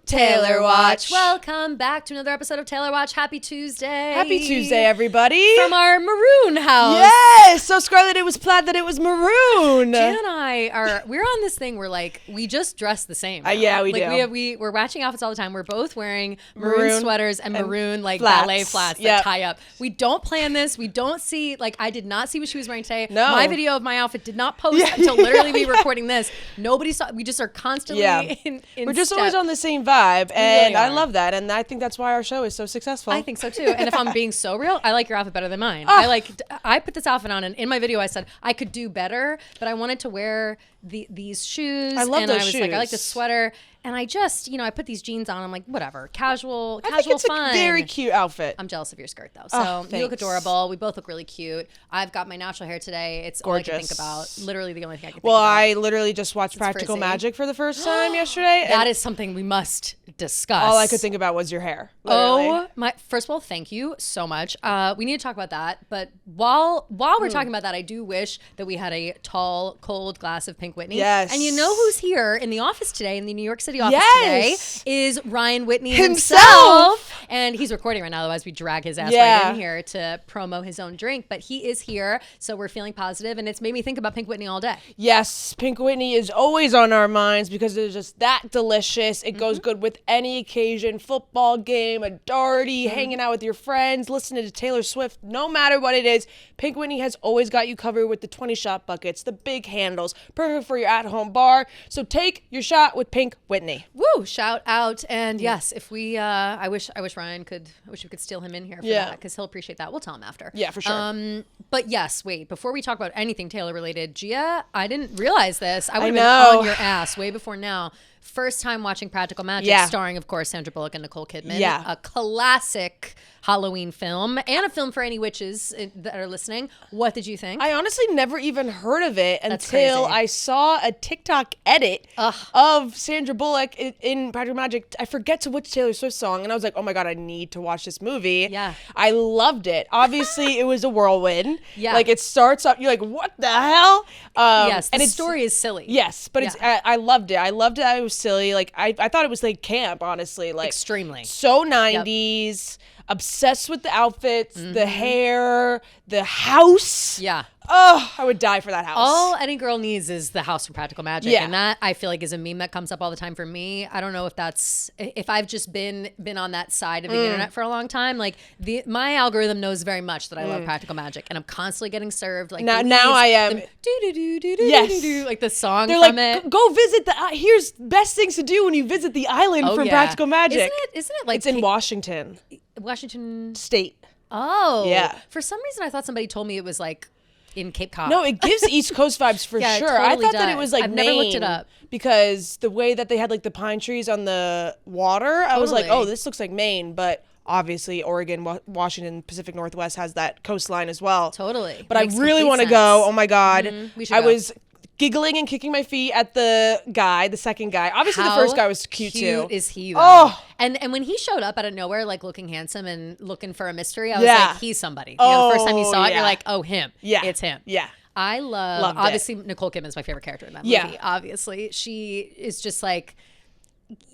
Taylor Watch. Welcome back to another episode of Taylor Watch. Happy Tuesday. Happy Tuesday, everybody. From our maroon house. Yes. So Scarlett, it was plaid that it was maroon. Jan and I we're on this thing where like we just dress the same. Yeah, we like, do. We're matching outfits all the time. We're both wearing maroon sweaters and maroon like ballet flats that tie up. We don't plan this. We don't see, like, I did not see what she was wearing today. No. My video of my outfit did not post until literally we recording this. Nobody saw. We just are constantly in We're just step. always on the same vibe, and really I are. love that, and I think that's why our show is so successful. I think so too. And if I'm being so real, I like your outfit better than mine. I put this outfit on, and in my video I said I could do better, but I wanted to wear these shoes. I love and those I was shoes. like, I like the sweater, and I just, I put these jeans on. I'm like, whatever, casual, I think it's fun. a very cute outfit. I'm jealous of your skirt though. So you look thanks. adorable. We both look really cute. I've got my natural hair today. It's Gorgeous. all I can think about. Literally the only thing I can think Well, about. I literally just watched Practical frizzy. Magic for the first time yesterday. and That is something we must discuss. all I could think about was your hair. Literally. Oh my! First of all, thank you so much. We need to talk about that. But while we're talking about that, I do wish that we had a tall, cold glass of Pink Whitney. Yes. And you know who's here in the office today, in the New York City office Yes. today, is Ryan Whitney Himself. And he's recording right now. Otherwise, we drag his ass Yeah. right in here to promo his own drink. But he is here, so we're feeling positive, and it's made me think about Pink Whitney all day. Yes, Pink Whitney is always on our minds because it's just that delicious. It goes good with any occasion, football game, a darty, hanging out with your friends, listening to Taylor Swift, no matter what it is. Pink Whitney has always got you covered with the 20-shot buckets, the big handles, perfect for your at-home bar. So take your shot with Pink Whitney. Woo! Shout out. And yes, if we, I wish Ryan could, I wish we could steal him in here for that, because he'll appreciate that. We'll tell him after. Yeah, for sure. But yes, wait, before we talk about anything Taylor related, Gia, I didn't realize this. I would have know. been on your ass way before now. First time watching Practical Magic, starring, of course, Sandra Bullock and Nicole Kidman. Yeah. A classic Halloween film and a film for any witches that are listening. What did you think? I honestly never even heard of it That's until crazy. I saw a TikTok edit of Sandra Bullock in Practical Magic. I forget to which Taylor Swift song, and I was like, oh my God, I need to watch this movie. Yeah. I loved it. Obviously, it was a whirlwind. Yeah. Like, it starts up, you're like, what the hell? Yes, and the it's story is silly. Yes, but I loved it. I loved it. It was silly. Like, I thought it was like camp, honestly. Like, Extremely. so 90s. Obsessed with the outfits, the hair, the house. Yeah. Oh, I would die for that house. All any girl needs is the house from Practical Magic. Yeah. And that, I feel like, is a meme that comes up all the time for me. I don't know if I've just been on that side of the internet for a long time. Like, my algorithm knows very much that I love Practical Magic, and I'm constantly getting served like now I am. Yes. Like the song They're from like, it. go visit here's best things to do when you visit the island from yeah. Practical Magic. Isn't it like It's in Washington Washington State. Oh. Yeah. For some reason I thought somebody told me it was like in Cape Cod. No, it gives East Coast vibes for Yeah, it sure. totally I thought that it does. was like I've never looked it Maine up. because the way that they had like the pine trees on the water, I was like, Totally. oh, this looks like Maine, but obviously Oregon, Washington, Pacific Northwest has that coastline as well. Totally. But Makes I really complete want to sense. go. Oh my God. We should I go. was giggling and kicking my feet at the second guy. Obviously the first guy was cute too. Is he though? Oh. And when he showed up out of nowhere, like looking handsome and looking for a mystery, I was Yeah. like, he's somebody. The first time you saw it, yeah. you're like, oh, him. Yeah. It's him. Yeah. I Loved it. obviously, Nicole Kidman's my favorite character in that movie. Yeah. Obviously. She is just like,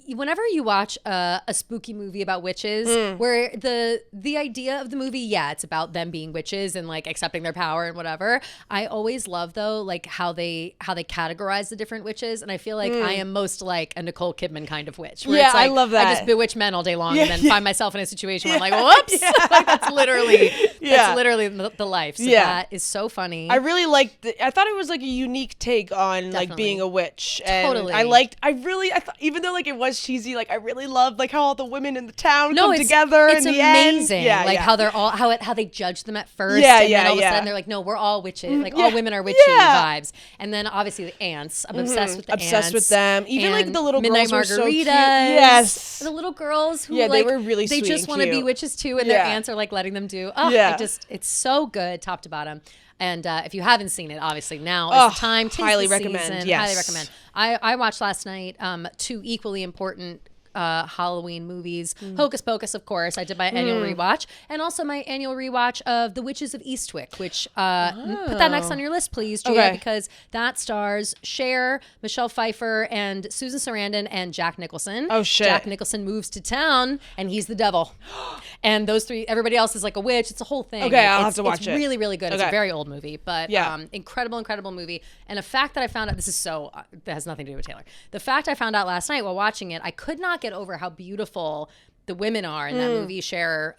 whenever you watch a spooky movie about witches, where the idea of the movie, it's about them being witches and like accepting their power and whatever. I always love though, like how they categorize the different witches, and I feel like I am most like a Nicole Kidman kind of witch. Where Yeah, it's like, I love that. I just bewitch men all day long, Yeah, and then yeah. find myself in a situation where I'm like, whoops, like that's literally the life. So that is so funny. I really liked I thought it was like a unique take on like Definitely. being a witch. And Totally. I thought, even though like it was cheesy, like I really loved like how all the women in the town come it's, together It's in the amazing. end. Yeah, like yeah. how they're all how they judge them at first, Yeah, and yeah, then all of a yeah. sudden they're like, no, we're all witches. Like yeah, all women are witchy yeah. vibes. And then obviously the ants. I'm obsessed with the ants. Obsessed with them. Even like And the little Midnight girls were so cute. Margaritas. Yes. The little girls who Yeah, they like, were really they sweet just and want to be cute. witches too, and their Yeah. ants are like letting them do. Oh, Yeah. it's so good, top to bottom. And if you haven't seen it, obviously now is the time. Tis highly the recommend, season. yes. Highly recommend. I watched last night two equally important Halloween movies. Hocus Pocus, of course. I did my annual rewatch, and also my annual rewatch of The Witches of Eastwick, which put that next on your list, please, Gia, because that stars Cher, Michelle Pfeiffer, and Susan Sarandon and Jack Nicholson. Oh, shit. Jack Nicholson moves to town, and he's the devil. And those three, everybody else is like a witch. It's a whole thing. Okay, I'll have to watch it. It's really, really good. It's a very old movie, but incredible, incredible movie. And a fact that I found out, this is that has nothing to do with Taylor. The fact I found out last night while watching it, I could not get over how beautiful the women are in that movie. Cher,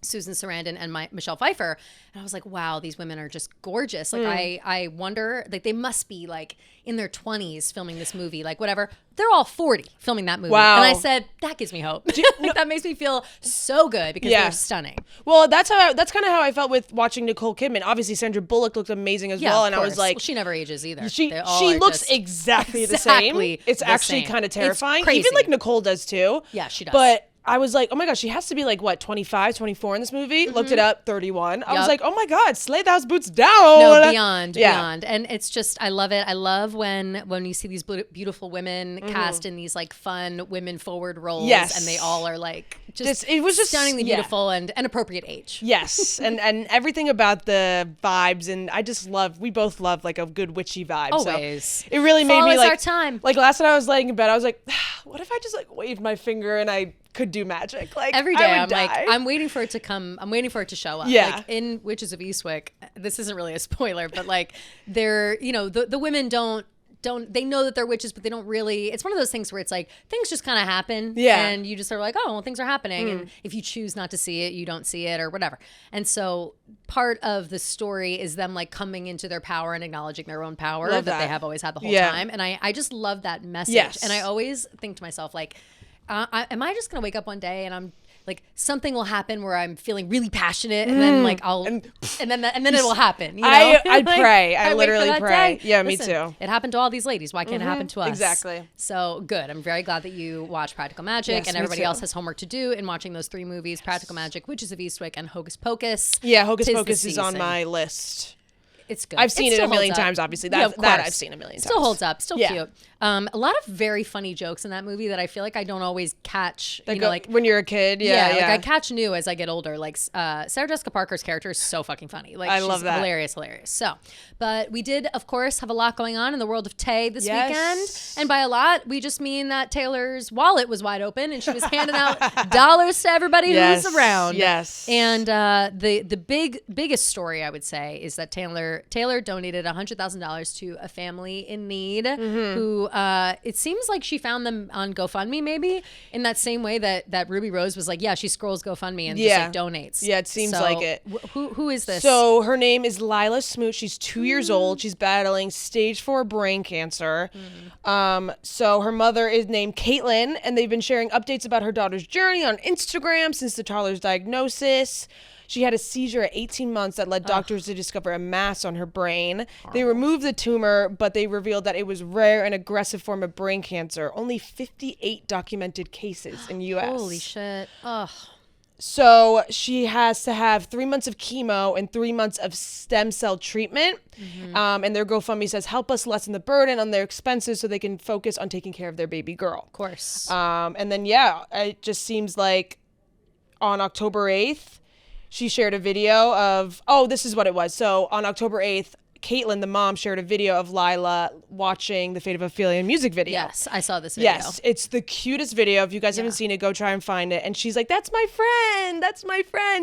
Susan Sarandon, and Michelle Pfeiffer. And I was like, wow, these women are just gorgeous. Like, I wonder, like, they must be like in their 20s filming this movie, like whatever. They're all 40 filming that movie. Wow. And I said, that gives me hope. That makes me feel so good because they're stunning. Well, that's kind of how I felt with watching Nicole Kidman. Obviously, Sandra Bullock looked amazing as well. And I was like, well, she never ages either. She looks exactly the same. It's actually kind of terrifying. Even like Nicole does too. Yeah, she does. But I was like, oh my gosh, she has to be like, what, 25, 24 in this movie? Looked it up, 31. I was like, oh my God, slay the house boots down. No, beyond. And it's just, I love it. I love when you see these beautiful women cast in these like fun women forward roles. Yes. And they all are like, it was just stunningly beautiful and an appropriate age. Yes. and everything about the vibes. And we both love like a good witchy vibe. Always. So it really made me like, our time. Like last night I was laying in bed, I was like, what if I just like waved my finger and I could do magic? Like every day I'm like, I'm waiting for it to come. I'm waiting for it to show up. Yeah. Like in Witches of Eastwick, this isn't really a spoiler, but like they're, the women don't, they know that they're witches, but they don't really, it's one of those things where it's like, things just kind of happen. Yeah. And you just are like, oh, well, things are happening. And if you choose not to see it, you don't see it or whatever. And so part of the story is them like coming into their power and acknowledging their own power that they have always had the whole time. And I just love that message. Yes. And I always think to myself, like, am I just going to wake up one day and I'm like, something will happen where I'm feeling really passionate and then like and then it will happen. You know? I pray. I literally pray. Day. Yeah, Listen, me too. It happened to all these ladies. Why can't it happen to us? Exactly. So good. I'm very glad that you watched Practical Magic, and everybody else has homework to do in watching those three movies: Practical Magic, Witches of Eastwick, and Hocus Pocus. Yeah, Hocus Pocus is on my list. It's good. I've seen it a million times, obviously. That I've seen a million times. Still holds up. Still cute. A lot of very funny jokes in that movie that I feel like I don't always catch. Like when you're a kid. Like I catch new as I get older. Like Sarah Jessica Parker's character is so fucking funny. Like I love that. Hilarious. So, but we did, of course, have a lot going on in the world of Tay this weekend. And by a lot, we just mean that Taylor's wallet was wide open and she was handing out dollars to everybody who's around. Yes. And the biggest story I would say is that Taylor donated $100,000 to a family in need who it seems like she found them on GoFundMe, maybe in that same way that Ruby Rose was like, she scrolls GoFundMe and just like donates. Yeah, it seems like it. Who is this? So her name is Lila Smoot. She's 2 years old. She's battling stage 4 brain cancer. So her mother is named Caitlin, and they've been sharing updates about her daughter's journey on Instagram since the toddler's diagnosis. She had a seizure at 18 months that led doctors to discover a mass on her brain. They removed the tumor, but they revealed that it was rare and aggressive form of brain cancer. Only 58 documented cases in U.S. Holy shit. Ugh. So she has to have 3 months of chemo and 3 months of stem cell treatment. And their GoFundMe says, help us lessen the burden on their expenses so they can focus on taking care of their baby girl. Of course. And then, it just seems like on October 8th, she shared a video of, this is what it was. So on October 8th, Caitlin, the mom, shared a video of Lila watching the Fate of Ophelia music video. Yes, I saw this video. Yes, it's the cutest video. If you guys haven't seen it, go try and find it. And she's like, that's my friend,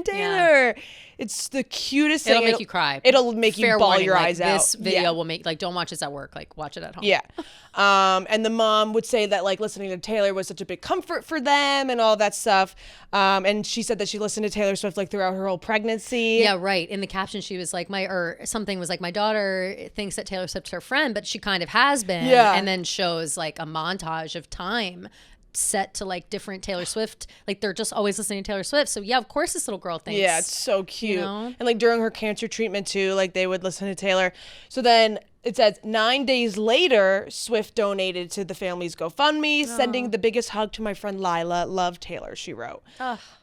Taylor. Yeah. It's the cutest thing. It'll make you cry. It'll make you bawl your eyes out. This video will make, don't watch this at work. Watch it at home. Yeah. And the mom would say that, listening to Taylor was such a big comfort for them and all that stuff. And she said that she listened to Taylor Swift, throughout her whole pregnancy. Yeah, right. In the caption, she was like, something was like, my daughter thinks that Taylor Swift's her friend, but she kind of has been. Yeah. And then shows, a montage of time set to different Taylor Swift, they're just always listening to Taylor Swift. So of course this little girl thinks, it's so cute. And during her cancer treatment too, they would listen to Taylor. So then It says 9 days later, Swift donated to the family's GoFundMe, sending the biggest hug to my friend Lila. Love Taylor, she wrote.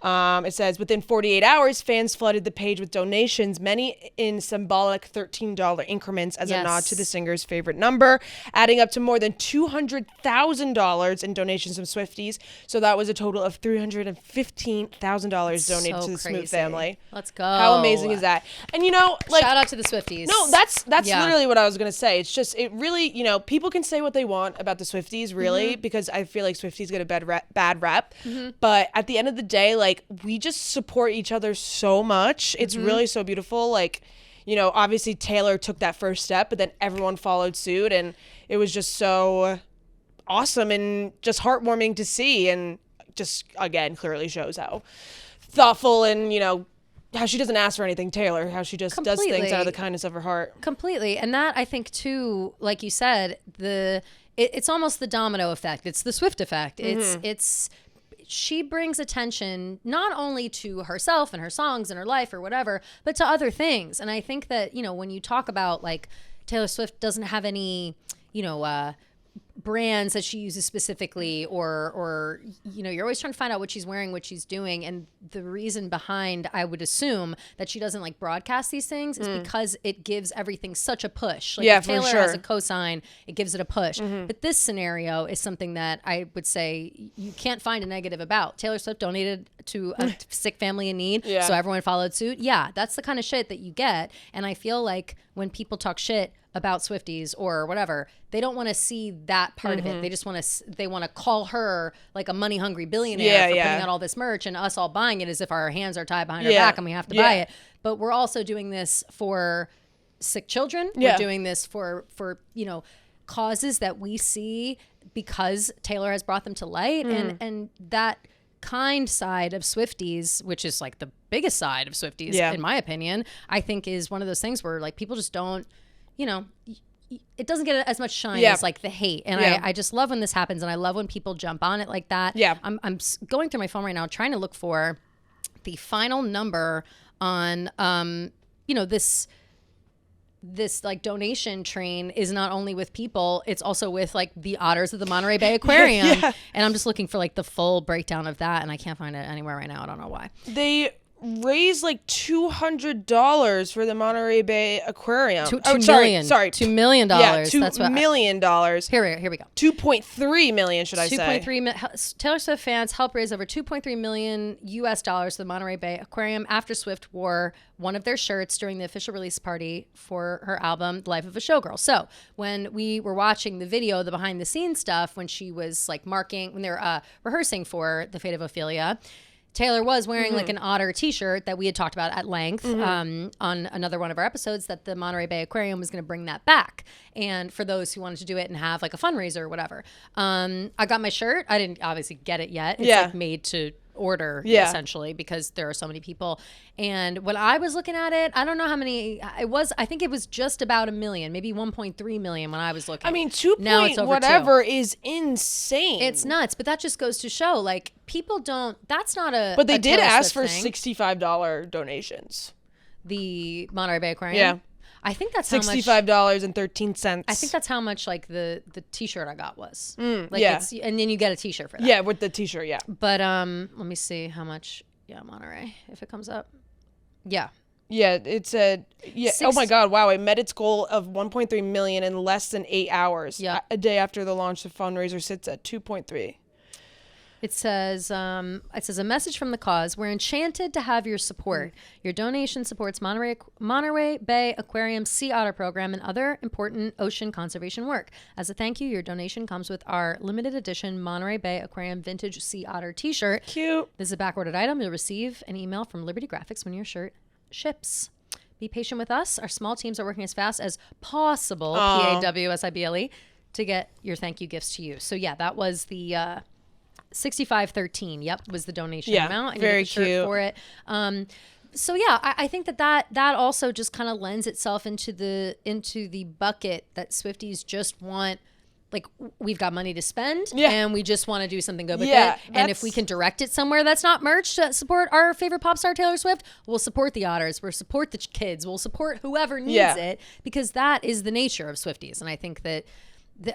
It says within 48 hours, fans flooded the page with donations, many in symbolic $13 increments as a nod to the singer's favorite number, adding up to more than $200,000 in donations from Swifties. So that was a total of $315,000 donated to the Smoot family. Let's go. How amazing is that? And shout out to the Swifties. No, that's literally what I was gonna say. It's just, it really, people can say what they want about the Swifties, really, because I feel like Swifties get a bad rep. But at the end of the day, like, we just support each other so much. It's really so beautiful. Like, obviously Taylor took that first step, but then everyone followed suit, and it was just so awesome and just heartwarming to see, and just, again, clearly shows how thoughtful and, how she doesn't ask for anything, Taylor, how she just does things out of the kindness of her heart. Completely. And that, I think, too, like you said, it's almost the domino effect. It's the Swift effect. It's she brings attention not only to herself and her songs and her life or whatever, but to other things. And I think that, when you talk about, like, Taylor Swift doesn't have any, brands that she uses specifically, or you're always trying to find out what she's wearing, what she's doing, and the reason behind, I would assume, that she doesn't like broadcast these things is because it gives everything such a push. Like, if Taylor has a cosign, it gives it a push. But this scenario is something that I would say you can't find a negative about. Taylor Swift donated to a sick family in need, so everyone followed suit. Yeah, that's the kind of shit that you get. And I feel like when people talk shit about Swifties or whatever, they don't want to see that part of it. They just want to call her like a money hungry billionaire for putting out all this merch, and us all buying it as if our hands are tied behind our back and we have to buy it. But we're also doing this for sick children. We're doing this for causes that we see because Taylor has brought them to light, and that kind side of Swifties, which is like the biggest side of Swifties in my opinion, I think is one of those things where, like, people just don't, it doesn't get as much shine as like the hate. And I just love when this happens, and I love when people jump on it like that. I'm going through my phone right now trying to look for the final number on this like donation train is not only with people, it's also with like the otters of the Monterey Bay Aquarium. And I'm just looking for like the full breakdown of that, and I can't find it anywhere right now. I don't know why. They raised like $200 for the Monterey Bay Aquarium. $2 million. $2 million. Yeah, $2 million. Here we go. 2.3 million, should I say? 2.3 Taylor Swift fans helped raise over $2.3 million US for the Monterey Bay Aquarium after Swift wore one of their shirts during the official release party for her album, The Life of a Showgirl. So when we were watching the video, the behind the scenes stuff, when she was like when they were rehearsing for The Fate of Ophelia, Taylor was wearing like an otter t-shirt that we had talked about at length on another one of our episodes, that the Monterey Bay Aquarium was going to bring that back. And for those who wanted to do it and have like a fundraiser or whatever. I got my shirt. I didn't obviously get it yet. It's like made to order essentially, because there are so many people. And when I was looking at it, I don't know how many it was. I think it was just about 1 million, maybe 1.3 million when I was looking. I mean, 2 point whatever is insane. It's nuts, but that just goes to show, like, people don't, that's not a But they did ask for thing. $65 donations. The Monterey Bay Aquarium? Yeah. I think that's how much $65.13. I think that's how much like the t-shirt I got was. And then you get a t-shirt for that. Yeah, with the t-shirt, yeah. But let me see how much Monterey, if it comes up. Yeah, it said oh my god, wow, it met its goal of 1.3 million in less than 8 hours. Yeah. A day after the launch, the fundraiser sits at 2.3. It says a message from the cause. We're enchanted to have your support. Your donation supports Monterey Bay Aquarium Sea Otter Program and other important ocean conservation work. As a thank you, your donation comes with our limited edition Monterey Bay Aquarium Vintage Sea Otter t-shirt. Cute. This is a backordered item. You'll receive an email from Liberty Graphics when your shirt ships. Be patient with us. Our small teams are working as fast as possible, PAWSIBLE, to get your thank you gifts to you. So yeah, that was the $65.13. Yep, was the donation amount. And very you get the shirt cute for it. So yeah, I think that also just kind of lends itself into the bucket that Swifties just want like we've got money to spend Yeah. and we just want to do something good with Yeah, it. And if we can direct it somewhere that's not merch to support our favorite pop star Taylor Swift, we'll support the Otters, we'll support the kids, we'll support whoever needs it, because that is the nature of Swifties. And I think that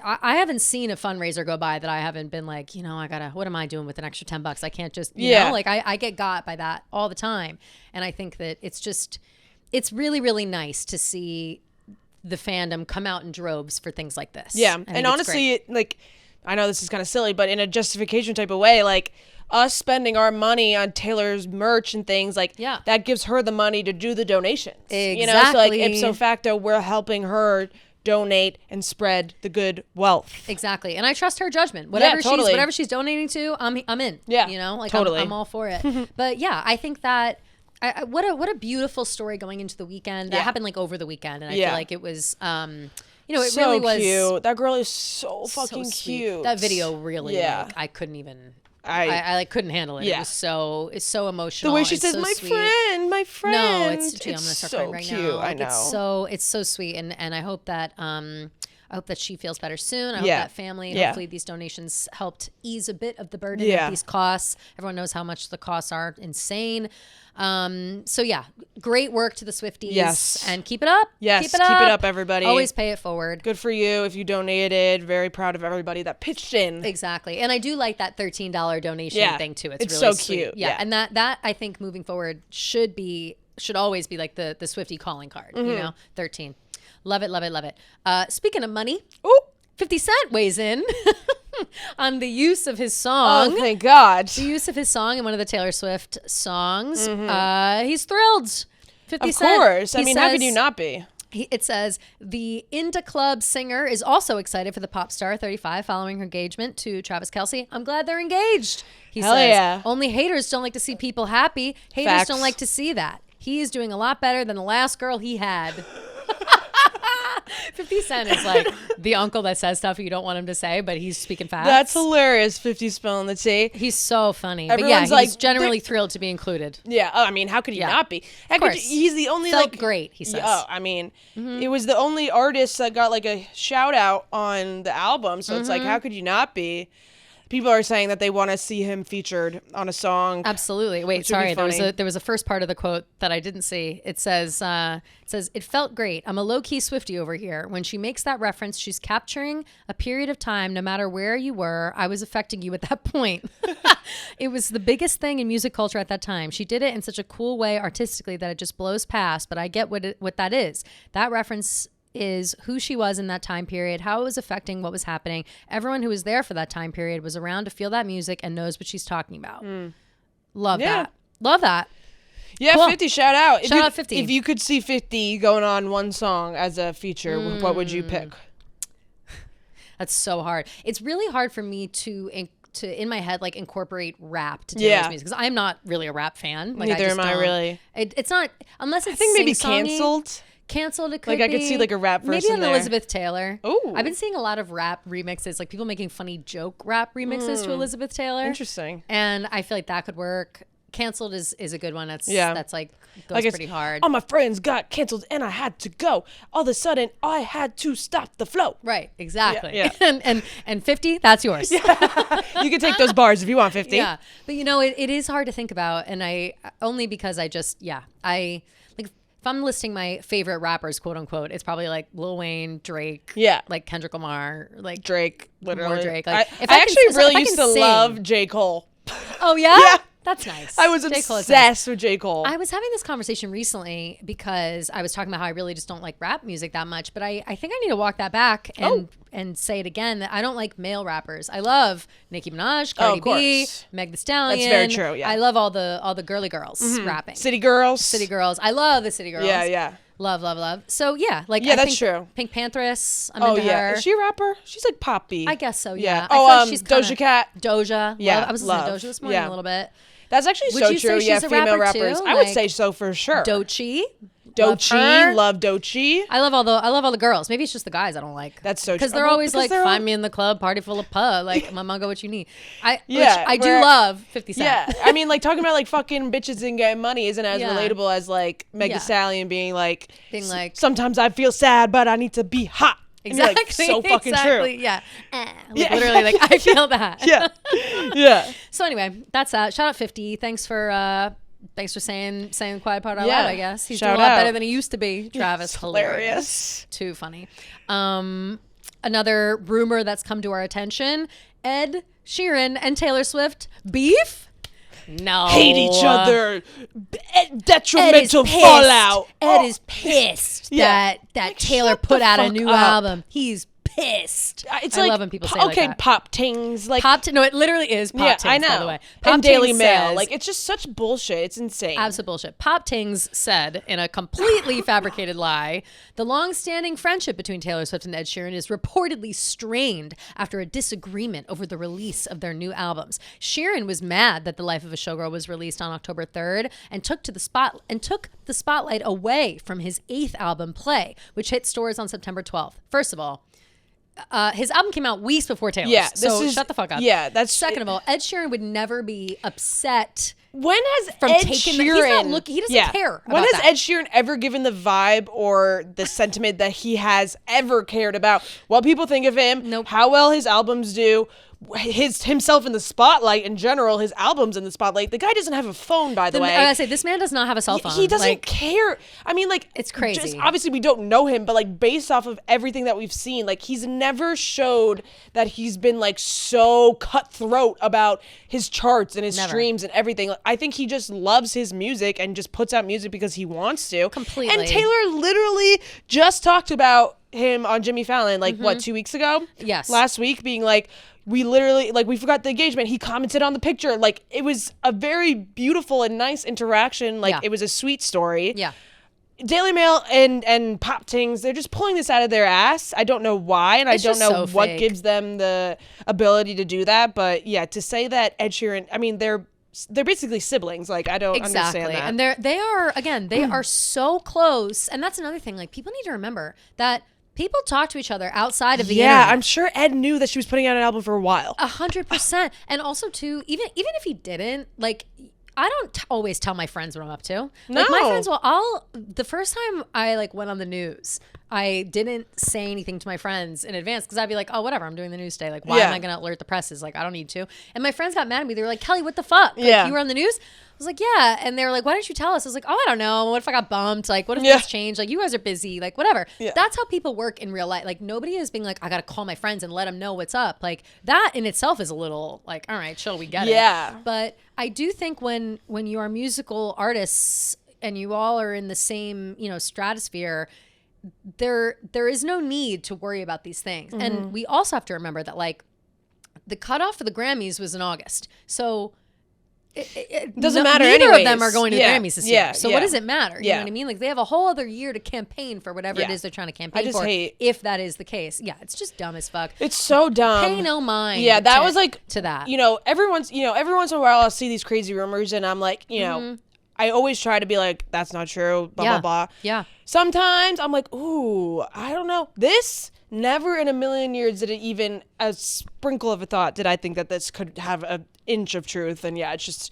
I haven't seen a fundraiser go by that I haven't been like, what am I doing with an extra $10? I can't just, you know, like I get got by that all the time. And I think that it's really, really nice to see the fandom come out in droves for things like this. Yeah. And honestly, like, I know this is kind of silly, but in a justification type of way, like us spending our money on Taylor's merch and things like that gives her the money to do the donations. Exactly. You know, so like ipso facto, we're helping her donate and spread the good wealth. Exactly. And I trust her judgment. Whatever she's donating to, I'm in. Yeah. You know, like totally. I'm all for it. But yeah, I think that what a beautiful story going into the weekend. That happened like over the weekend, and I feel like it was it so really was cute. That girl is so fucking cute. That video really like, I couldn't even I like couldn't handle it. It was it's so emotional. The way she says, so my sweet. friend. No, I'm gonna start so crying right cute. now. I Like, know. it's so sweet, and I hope that she feels better soon. I hope that family, hopefully these donations helped ease a bit of the burden of these costs. Everyone knows how much the costs are insane. So yeah, great work to the Swifties. Yes. And keep it up. Yes, keep it up, everybody. Always pay it forward. Good for you if you donated. Very proud of everybody that pitched in. Exactly. And I do like that $13 donation thing too. It's really so sweet. cute. Yeah. And that I think moving forward should always be like the Swiftie calling card, you know, 13. Love it, love it, love it. Speaking of money, 50 Cent weighs in on the use of his song. Oh, thank God. The use of his song in one of the Taylor Swift songs. He's thrilled. 50 Cent. Of course. I mean, how could you not be? It says, the Into Club singer is also excited for the pop star 35 following her engagement to Travis Kelce. I'm glad they're engaged. He Hell says, yeah. only haters don't like to see people happy. Haters Facts. don't like to see that. He is doing a lot better than the last girl he had. 50 Cent is like the uncle that says stuff you don't want him to say, but he's speaking fast. That's hilarious. 50 spilling the tea. He's so funny. Everyone's but yeah, he's like, generally thrilled to be included. Yeah. Oh, I mean, how could he not be? How could he's the only Felt great, he says. Oh, I mean, it was the only artist that got like a shout out on the album. So it's like, how could you not be? People are saying that they want to see him featured on a song. Absolutely. Wait, sorry. There was a first part of the quote that I didn't see. It says, it felt great. I'm a low-key Swiftie over here. When she makes that reference, she's capturing a period of time, no matter where you were. I was affecting you at that point. It was the biggest thing in music culture at that time. She did it in such a cool way artistically that it just blows past, but I get what that is. That reference is who she was in that time period, how it was affecting what was happening. Everyone who was there for that time period was around to feel that music and knows what she's talking about. Love that. Love that. Yeah, cool. 50, shout out. Shout out 50. If you could see 50 going on one song as a feature, what would you pick? That's so hard. It's really hard for me to in my head like incorporate rap to Taylor's music, because I'm not really a rap fan. Like, neither am I really. It's not, unless it's I think maybe sing-songy. Canceled. It could like I could see like a rap verse maybe in an there. Elizabeth Taylor. Ooh. I've been seeing a lot of rap remixes, like people making funny joke rap remixes to Elizabeth Taylor. Interesting. And I feel like that could work. Canceled is a good one. That's like goes like pretty hard. All my friends got canceled and I had to go. All of a sudden I had to stop the flow. Right, exactly. Yeah. And 50, that's yours. Yeah. You can take those bars if you want 50. Yeah. But it is hard to think about, and I only because I just I like, if I'm listing my favorite rappers, quote unquote, it's probably like Lil Wayne, Drake, like Kendrick Lamar, like Drake, literally. More Drake. Like, I actually really used to love J. Cole. Oh yeah? Yeah. That's nice. I was obsessed with J. Cole. I was having this conversation recently because I was talking about how I really just don't like rap music that much, but I think I need to walk that back and say it again, that I don't like male rappers. I love Nicki Minaj, Cardi B, Meg Thee Stallion. That's very true, yeah. I love all the girly girls rapping. City Girls. City Girls. I love the City Girls. Yeah. Love, love, love. So yeah, like yeah, I that's think true. Pink Pantheress. I'm into her. Is she a rapper? She's like poppy. I guess so. Yeah. Oh, Doja Cat. Doja. Yeah. I was listening to Doja this morning a little bit. That's actually Would so you true. say Yeah, she's a female rapper rappers. too? I would say so for sure. Doechii. Love Doechii. I love all the girls. Maybe it's just the guys I don't like. That's so true. Because they're always like, find me in the club, party full of pub. Like, Mama, what you need. I do love 50 Cent. Yeah, I mean, like talking about like fucking bitches and getting money isn't as relatable as like Meg Thee Stallion being like, like, sometimes I feel sad, but I need to be hot. Exactly. Like, so fucking true. Yeah. Literally, like, I feel that. Yeah. Yeah. So anyway, that's that. Shout out 50. Thanks for saying the quiet part out loud, I guess. He's doing a lot better than he used to be. Travis, hilarious. Too funny. Another rumor that's come to our attention, Ed Sheeran and Taylor Swift beef? No. Hate each other. Detrimental fallout. Ed is pissed that Taylor put out a new album. He's pissed. It's I love when people say like that. Pop tings. Like, no, it literally is pop tings, I know. by the way. And Daily Tings Mail. says- Like, it's just such bullshit. It's insane. Absolute bullshit. Pop Tings said in a completely fabricated lie, the long-standing friendship between Taylor Swift and Ed Sheeran is reportedly strained after a disagreement over the release of their new albums. Sheeran was mad that The Life of a Showgirl was released on October 3rd and took the spotlight away from his 8th album, Play, which hit stores on September 12th. First of all, his album came out weeks before Taylor's. Yeah, so shut the fuck up. Yeah, that's... Second of all, Ed Sheeran would never be upset When has from Ed taking Sheeran... he doesn't care about When has that. Ed Sheeran ever given the vibe or the sentiment that he has ever cared about what people think of him, Nope. how well his albums do, himself in the spotlight in general, his albums in the spotlight? The guy doesn't have a phone, by the way. I say this man does not have a cell phone. He doesn't Like, care. I mean, like, it's crazy. Just, obviously, we don't know him, but like based off of everything that we've seen, like he's never showed that he's been like so cutthroat about his charts and his streams and everything. Like, I think he just loves his music and just puts out music because he wants to. Completely. And Taylor literally just talked about him on Jimmy Fallon, like what, 2 weeks ago? Yes. Last week, being like, we literally, like, we forgot the engagement. He commented on the picture. Like, it was a very beautiful and nice interaction. Like, it was a sweet story. Yeah. Daily Mail and Pop Tings, they're just pulling this out of their ass. I don't know why, and It's I don't just know so what fake. gives them the ability to do that. But yeah, to say that Ed Sheeran, I mean, they're basically siblings. Like, I don't understand that. And they are so close. And that's another thing. Like, people need to remember that people talk to each other outside of the internet. I'm sure Ed knew that she was putting out an album for a while. 100%. And also too, even if he didn't, like, I don't always tell my friends what I'm up to. Like, my friends the first time I like went on the news, I didn't say anything to my friends in advance because I'd be like, oh, whatever, I'm doing the news today. Like, why am I going to alert the presses? Like, I don't need to. And my friends got mad at me. They were like, Kelly, what the fuck? Like, you were on the news? I was like, yeah. And they were like, why didn't you tell us? I was like, oh, I don't know. What if I got bumped? Like, what if this changed? Like, you guys are busy. Like, whatever. Yeah. That's how people work in real life. Like, nobody is being like, I got to call my friends and let them know what's up. Like, that in itself is a little like, all right, chill, we get it. Yeah. But I do think when you are musical artists and you all are in the same, stratosphere, there is no need to worry about these things. Mm-hmm. And we also have to remember that, like, the cutoff for the Grammys was in August. So it doesn't matter. Neither of them are going to the Grammys this year. So what does it matter? You know what I mean? Like, they have a whole other year to campaign for whatever it is they're trying to campaign for. If that is the case. Yeah, it's just dumb as fuck. It's so dumb. Pay no mind. Yeah, that was like to that. Every once in a while I'll see these crazy rumors and I'm like, I always try to be like, that's not true, blah, blah, blah. Yeah. Sometimes I'm like, ooh, I don't know. This, never in a million years did it even a sprinkle of a thought did I think that this could have an inch of truth. And yeah, it's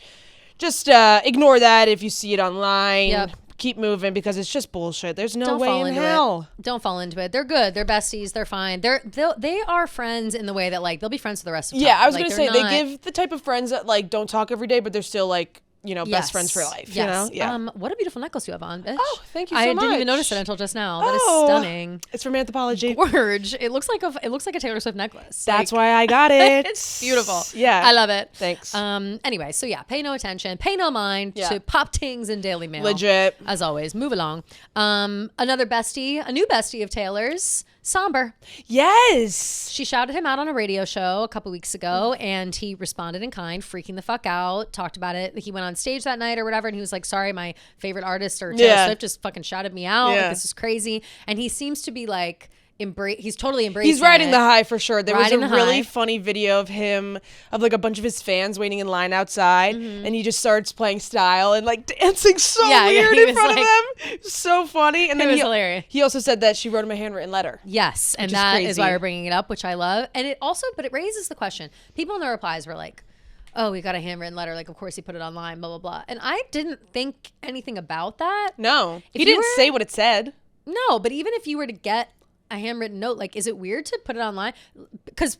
just ignore that if you see it online. Yep. Keep moving because it's just bullshit. There's no way in hell. Don't fall into it. They're good. They're besties. They're fine. They are friends in the way that, like, they'll be friends for the rest of time. Yeah, I was going to say, they give the type of friends that, like, don't talk every day, but they're still, like, best friends for life. Yes. Yeah. What a beautiful necklace you have on, bitch. Oh, thank you so much. I didn't even notice it until just now. That is stunning. It's from Anthropology. Gorge. It looks like a Taylor Swift necklace. That's why I got it. It's beautiful. Yeah. I love it. Thanks. Anyway, so yeah, pay no attention, pay no mind to Pop Tings and Daily Mail. Legit. As always, move along. Another bestie, a new bestie of Taylor's, Somber. Yes. She shouted him out on a radio show a couple weeks ago, and he responded in kind, freaking the fuck out, talked about it. He went on stage that night or whatever, and he was like, sorry, my favorite artist or Taylor Swift just fucking shouted me out. Like, this is crazy. And he seems to be like, he's totally embracing He's riding it. the high for sure. There was a really high. funny video of him, of like a bunch of his fans waiting in line outside, and he just starts playing Style and like dancing so weird in front of them. So funny. And then was hilarious. He also said that she wrote him a handwritten letter. Yes, and that is why we're bringing it up, which I love. And it raises the question. People in the replies were like, oh, we got a handwritten letter. Like, of course he put it online, blah, blah, blah. And I didn't think anything about that. No. He didn't say what it said. No, but even if you were to get a handwritten note, like, is it weird to put it online? Because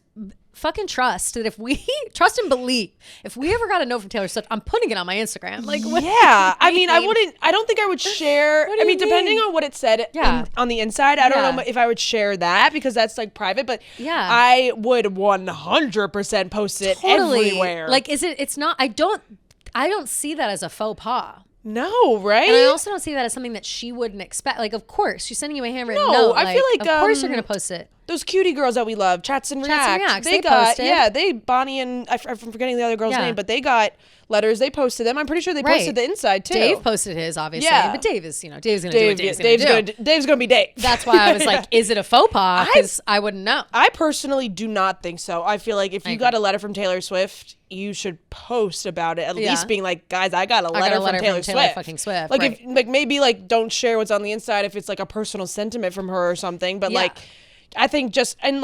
fucking trust that if we trust and believe, if we ever got a note from Taylor Swift, I'm putting it on my Instagram. Like, what I mean, I don't think I would share. What do you depending mean? on what it said Yeah. on the inside, I don't know if I would share that because that's like private, but Yeah. I would 100% post it everywhere. Like, it's not, I don't see that as a faux pas. No, right? And I also don't see that as something that she wouldn't expect. Like, of course, she's sending you a handwritten No, note. I feel like, of course you're going to post it. Those cutie girls that we love, Chats and Reacts. They got, posted. Bonnie and, I'm forgetting the other girl's name, but they got letters. They posted them. I'm pretty sure they posted the inside too. Dave posted his, obviously. Yeah. But Dave is, Dave's going to do what Dave's going to do. Dave's going to be Dave. That's why I was like, is it a faux pas? Because I wouldn't know. I personally do not think so. I feel like if you got a letter from Taylor Swift, you should post about it. At least being like, guys, I got a letter from Taylor Swift. Fucking Swift. Like, if, like maybe like don't share what's on the inside if it's like a personal sentiment from her or something. But like, I think just and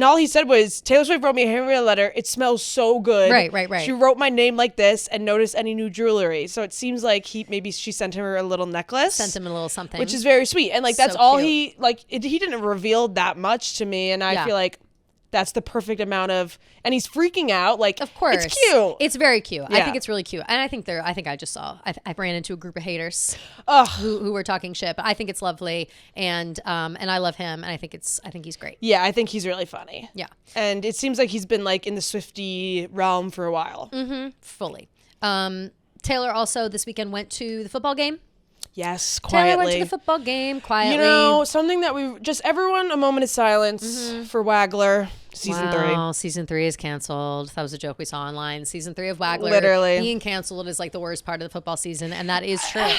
all he said was, Taylor Swift wrote me a handwritten letter. It smells so good. Right. She wrote my name like this and noticed any new jewelry. So it seems like maybe she sent him a little necklace. Sent him a little something. Which is very sweet. And like, that's So all cute. he didn't reveal that much to me. And I feel like that's the perfect amount of, and he's freaking out. Like, of course, it's cute. It's very cute. Yeah. I think it's really cute, and I think I just saw. I ran into a group of haters who were talking shit, but I think it's lovely, and I love him, and I think he's great. Yeah, I think he's really funny. Yeah, and it seems like he's been like in the Swiftie realm for a while. Mm-hmm. Fully. Taylor also this weekend went to the football game. Yes, quietly. Taylor went to the football game quietly. Something that everyone, a moment of silence for Wagler. Season 3. Season 3 is canceled. That was a joke we saw online. Season 3 of Wagler Literally being canceled is like the worst part of the football season, and that is true.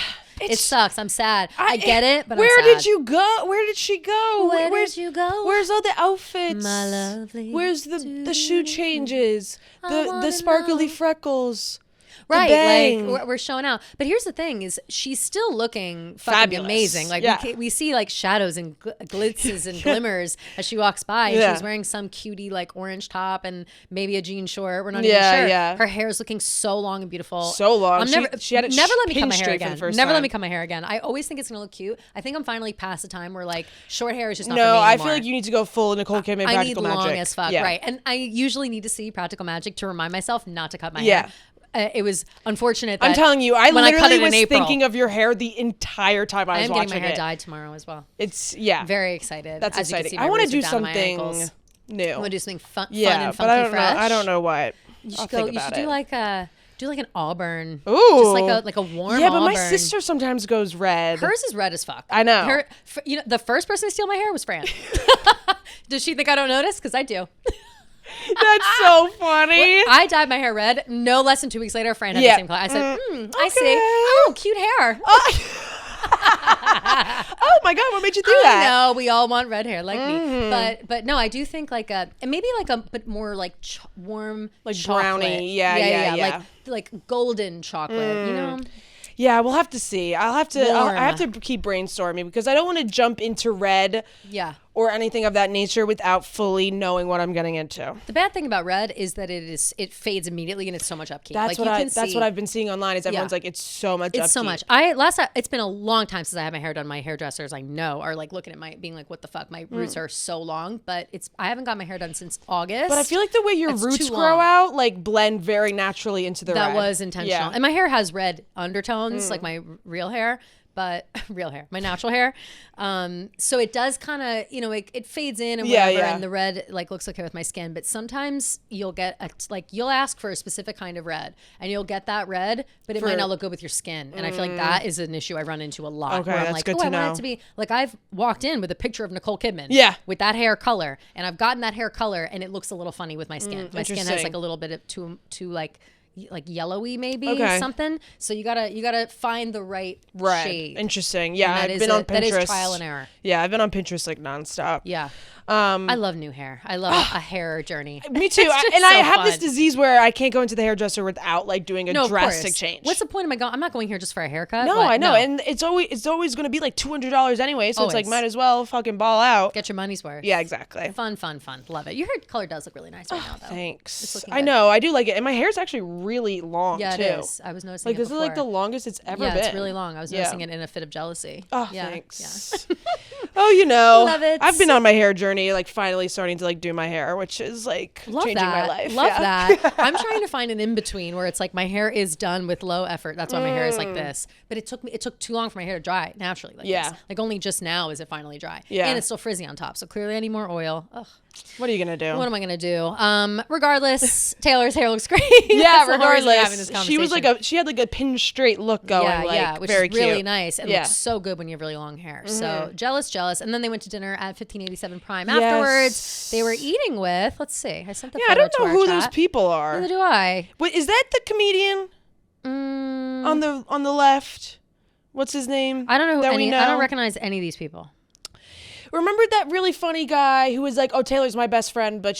It sucks. I'm sad. I get it, but where I'm sad. did you go? Where did she go? Where's you go? Where's all the outfits? My lovely. Where's the shoe changes? The sparkly freckles. Right, like we're showing out. But here's the thing: is she's still looking fucking fabulous. Amazing. Like we see like shadows and glitzes and glimmers as she walks by. And she's wearing some cutie like orange top and maybe a jean short. We're not even sure. Yeah. Her hair is looking so long and beautiful. So long. She had it. Never let me cut my hair again. Never let me cut my hair again. I always think it's gonna look cute. I think I'm finally past the time where like short hair is just not for me anymore. I feel like you need to go full Nicole Kidman. I Practical need Magic. long as fuck. Right, and I usually need to see Practical Magic to remind myself not to cut my hair. It was unfortunate that I'm telling you, I when literally I cut it was in April, thinking of your hair the entire time I was watching it. I'm getting my hair dyed tomorrow as well. It's very excited. That's as exciting. You can see, I want to do something new. I want to do something fun and funky, but I don't fresh. know. I don't know what. You I'll should think go. You about should it. do like an auburn. Ooh, just like a warm. Yeah, but auburn. my sister sometimes goes red. Hers is red as fuck. I know. The first person to steal my hair was Fran. Does she think I don't notice? Because I do. That's so funny. I dyed my hair red. No less than 2 weeks later, Fran had the same color. I said, I see. Oh, cute hair. Oh my God, what made you do that? I know, we all want red hair like me. But no, I do think like and maybe like a bit more like warm like brownie. Yeah. Yeah. Like golden chocolate, you know? Yeah, we'll have to see. I have to keep brainstorming because I don't want to jump into red. Yeah. Or anything of that nature without fully knowing what I'm getting into. The bad thing about red is that it fades immediately and it's so much upkeep. That's what I've been seeing online is everyone's like, it's so much upkeep. It's so much. It's been a long time since I had my hair done. My hairdressers I know are like looking at being like, what the fuck? My roots are so long, but I haven't got my hair done since August. But I feel like the way your roots grow out like blend very naturally into the red. That was intentional. Yeah. And my hair has red undertones, like my real hair. But my natural hair. So it does kind of, it fades in and whatever, and the red like looks okay with my skin. But sometimes you'll get you'll ask for a specific kind of red, and you'll get that red, but it might not look good with your skin. And I feel like that is an issue I run into a lot. Okay, where I'm that's like, good to know. I want it to be like I've walked in with a picture of Nicole Kidman, with that hair color, and I've gotten that hair color, and it looks a little funny with my skin. My skin has like a little bit of too like yellowy maybe something. So you gotta find the right shade. Interesting. Yeah, I've been on Pinterest. That is trial and error. Yeah, I've been on Pinterest like nonstop. Yeah. I love new hair. I love a hair journey. Me too. I have this disease where I can't go into the hairdresser without like doing a drastic change. What's the point of I'm not going here just for a haircut. No, I know. And it's always going to be like $200 anyway. So it's like, might as well fucking ball out. Get your money's worth. Yeah, exactly. Fun. Love it. Your hair color does look really nice right now though. Thanks. I know. I do like it. And my hair is actually really long too. Yeah, it is. I was noticing like it this before. is like the longest it's ever been. Yeah, it's really long. I was noticing it in a fit of jealousy. Oh, thanks. Oh, you know, Love it. I've been on my hair journey, like finally starting to like do my hair, which is like Love changing that. my life. Love that. I'm trying to find an in between where it's like my hair is done with low effort. That's why my hair is like this. But it took too long for my hair to dry naturally. Like this. Like only just now is it finally dry. Yeah. And it's still frizzy on top. So clearly I need more oil. Ugh. What are you gonna do? What am I gonna do? Regardless, Taylor's hair looks great. Yeah, That's the whole reason we're having this regardless, she was like conversation. she had like a pin straight look going. Yeah, like, which very is really cute. nice and Yeah. looks so good when you have really long hair. So jealous. And then they went to dinner at 1587 Prime. Yes. Afterwards, they were eating with. Let's see. I sent the Yeah, I photo don't know to who our those chat. people are. Neither do I. Wait, is that the comedian on the left? What's his name? I don't know who that we any. know? I don't recognize any of these people. Remember that really funny guy who was like, "Oh, Taylor's my best friend, but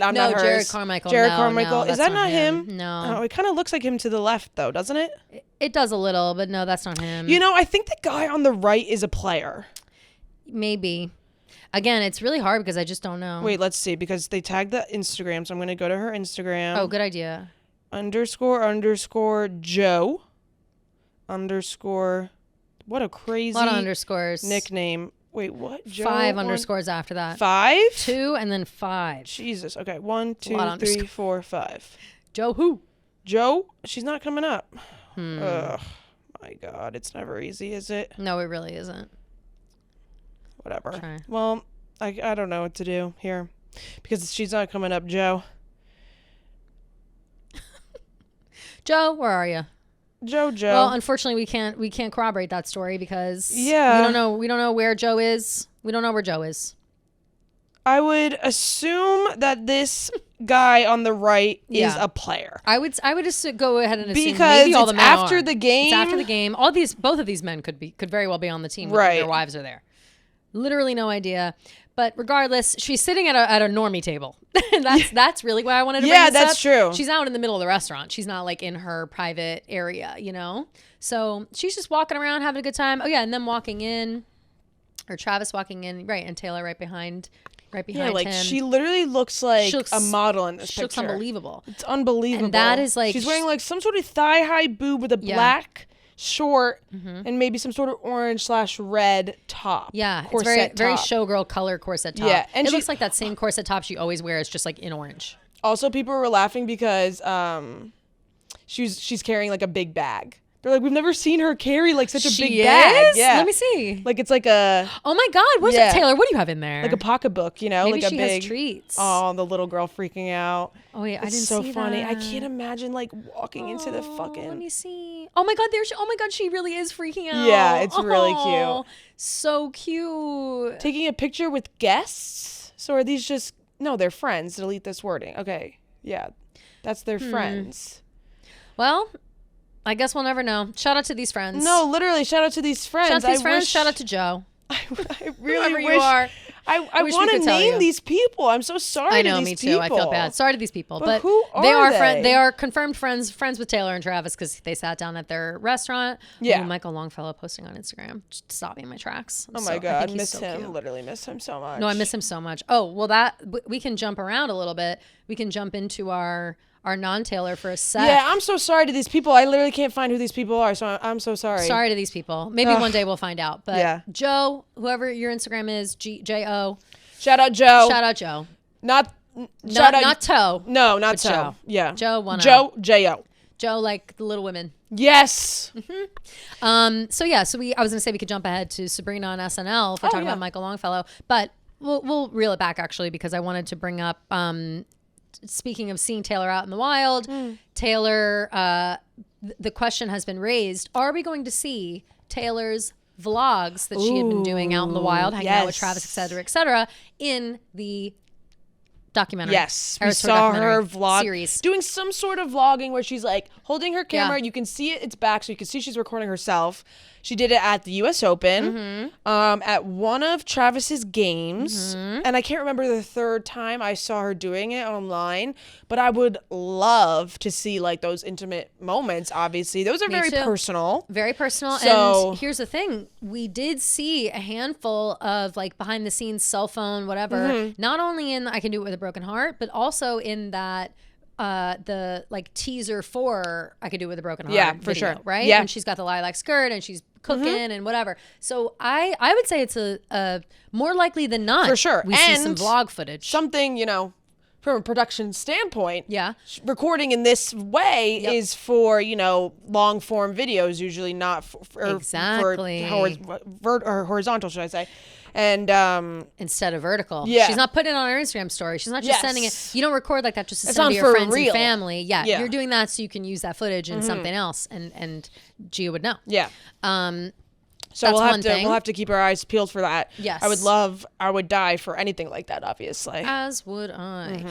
I'm not hers." Jared Carmichael. Jared No, Carmichael. no, Is that's that not him? No. Oh, it kind of looks like him to the left, though, doesn't it? It does a little, but no, that's not him. You know, I think the guy on the right is a player. Maybe. Again, it's really hard because I just don't know. Wait, let's see, because they tagged the Instagram, so I'm going to go to her Instagram. Oh, good idea. __ Joe _ what a crazy A lot of underscores. nickname. Wait, what? Joe 5 underscores after that. 5? 2 and then 5. Jesus. Okay, 1, 2, lot of 3, underscores. 4, 5. Joe who? Joe? She's not coming up. Ugh. My God, it's never easy, is it? No, it really isn't. Whatever. Try. Well, I don't know what to do here because she's not coming up, Joe. Joe, where are you? Joe. Well, unfortunately, we can't corroborate that story because Yeah. we don't know where Joe is. We don't know where Joe is. I would assume that this guy on the right is Yeah. a player. I would just go ahead and assume Because maybe all the it's men after are. the game. It's after the game. Both of these men could very well be on the team. Right. Their wives are there. Literally no idea. But regardless, she's sitting at a normie table. And that's really why I wanted to bring Yeah, this that's up. true. She's out in the middle of the restaurant. She's not like in her private area, you know? So she's just walking around having a good time. Oh yeah, and then walking in, or Travis walking in, right, and Taylor right behind Yeah, like him. she literally looks like She looks- a model in this She looks picture. unbelievable. It's unbelievable. And that is like- she's wearing like some sort of thigh-high boob with a Yeah. black short and maybe some sort of orange/red top. Yeah, it's corset very top. showgirl color corset top. Yeah, and it she- looks like that same corset top she always wears, just like in orange. Also, people were laughing because she's carrying like a big bag. They're like, we've never seen her carry like such a She big bag. is? Yeah, Let me see. like it's like a Oh my God, what's Yeah. it, Taylor? What do you have in there? like a pocketbook, you know, Maybe like she a big has treats. Oh, the little girl freaking out. Oh wait, I It's didn't so see funny. I that. can't imagine like walking into the Let fucking. me see. Oh my God, oh my God, she really is freaking out. Yeah, it's really Oh, so cute. Taking a picture with guests. So are these just no? They're friends. Delete this wording. Okay, yeah, that's their friends. Well, I guess we'll never know. Shout out to these friends. No, literally, shout out to these friends. shout out to these I friends. wish- Shout out to Joe. I really Whoever wish you are. I wish we want to could tell name you. these people. I'm so sorry. I know, to me these too. I feel people. bad. Sorry to these people, But but who they are are they? they are confirmed friends with Taylor and Travis because they sat down at their restaurant. Yeah. Ooh, Michael Longfellow posting on Instagram, just stop me in my tracks. Oh my God, miss him. Literally miss him so much. No, I miss him so much. Oh well, we can jump around a little bit. We can jump into our non-Taylor for a sec. Yeah, I'm so sorry to these people. I literally can't find who these people are, so I'm so sorry. Sorry to these people. Maybe one day we'll find out. But Yeah. Joe, whoever your Instagram is, J-O. Shout out Joe. Shout out Joe. Not shout out. Not Toe. No, not but Joe. Joe. Yeah. Joe, one Joe. J-O. Joe, like the Little Women. Yes. So yeah, I was gonna say we could jump ahead to Sabrina on SNL if we're talking yeah. about Michael Longfellow, but we'll reel it back actually because I wanted to bring up speaking of seeing Taylor out in the wild, Taylor, the question has been raised: are we going to see Taylor's vlogs that she had been doing out in the wild, hanging out with yes. Travis, et cetera, in the documentary? Yes, we Harris Tour saw her documentary vlog series. doing some sort of vlogging where she's like holding her camera. Yeah. You can see it's back, so you can see she's recording herself. She did it at the U.S. Open, at one of Travis's games, and I can't remember the third time I saw her doing it online. But I would love to see like those intimate moments. Obviously, those are very too. personal. Very personal. So- And here's the thing. We did see a handful of like behind the scenes cell phone, whatever, not only in I Can Do It With a Broken Heart, but also in that the like teaser for I Could Do It With a Broken Heart. Yeah, for video, sure. Right? Yeah. And she's got the lilac skirt and she's cooking and whatever. So I would say it's a more likely than not. For sure. We see And some vlog footage. Something, from a production standpoint, Yeah. recording in this way is for, long form videos, usually not for Exactly. or horizontal, should I say. And instead of vertical. Yeah. She's not putting it on her Instagram story. She's not just sending it. You don't record like that just to It's send on to your for friends real. and family. Yeah, Yeah. you're doing that so you can use that footage in something else, and Gia would know. yeah. So That's we'll have one to thing. we'll have to keep our eyes peeled for that. Yes. I would die for anything like that, obviously. As would I.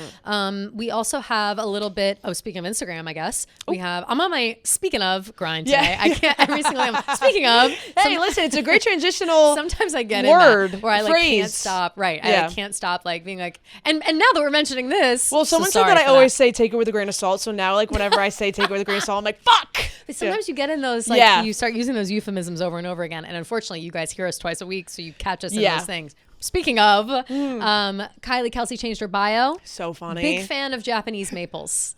We also have a little bit. Oh, speaking of Instagram, I guess I'm on my speaking of grind today. Yeah. I can't every single day. Speaking of, Hey, listen, it's a great transitional sometimes I get word, in that where I like phrase. can't stop. Right, Yeah. I can't stop like being like. And now that we're mentioning this, Well, someone said that I always say take it with a grain of salt. So now, like, whenever I say take it with a grain of salt, I'm like, fuck. But sometimes you get in those, like, Yeah. you start using those euphemisms over and over again. And unfortunately, you guys hear us twice a week, so you catch us in Yeah. those things. Speaking of, Kylie Kelsey changed her bio. So funny. Big fan of Japanese maples.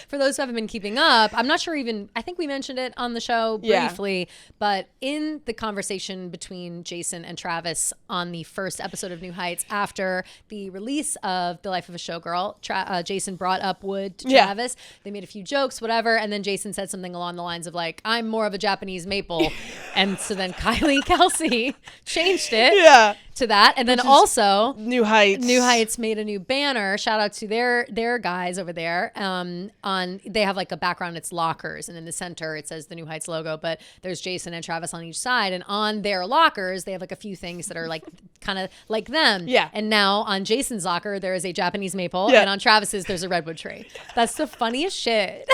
For those who haven't been keeping up, I'm not sure I think we mentioned it on the show Yeah. briefly, but in the conversation between Jason and Travis on the first episode of New Heights after the release of The Life of a Showgirl, Jason brought up Wood to Yeah. Travis. They made a few jokes, whatever, and then Jason said something along the lines of like, I'm more of a Japanese maple. And so then Kylie Kelsey changed it Yeah. to that. And then also New Heights made a new banner. Shout out to their guys over there. They have like a background, it's lockers, and in the center it says the New Heights logo, but there's Jason and Travis on each side, and on their lockers they have like a few things that are like kind of like them. Yeah. And now on Jason's locker there is a Japanese maple, Yeah. and on Travis's there's a redwood tree. That's the funniest shit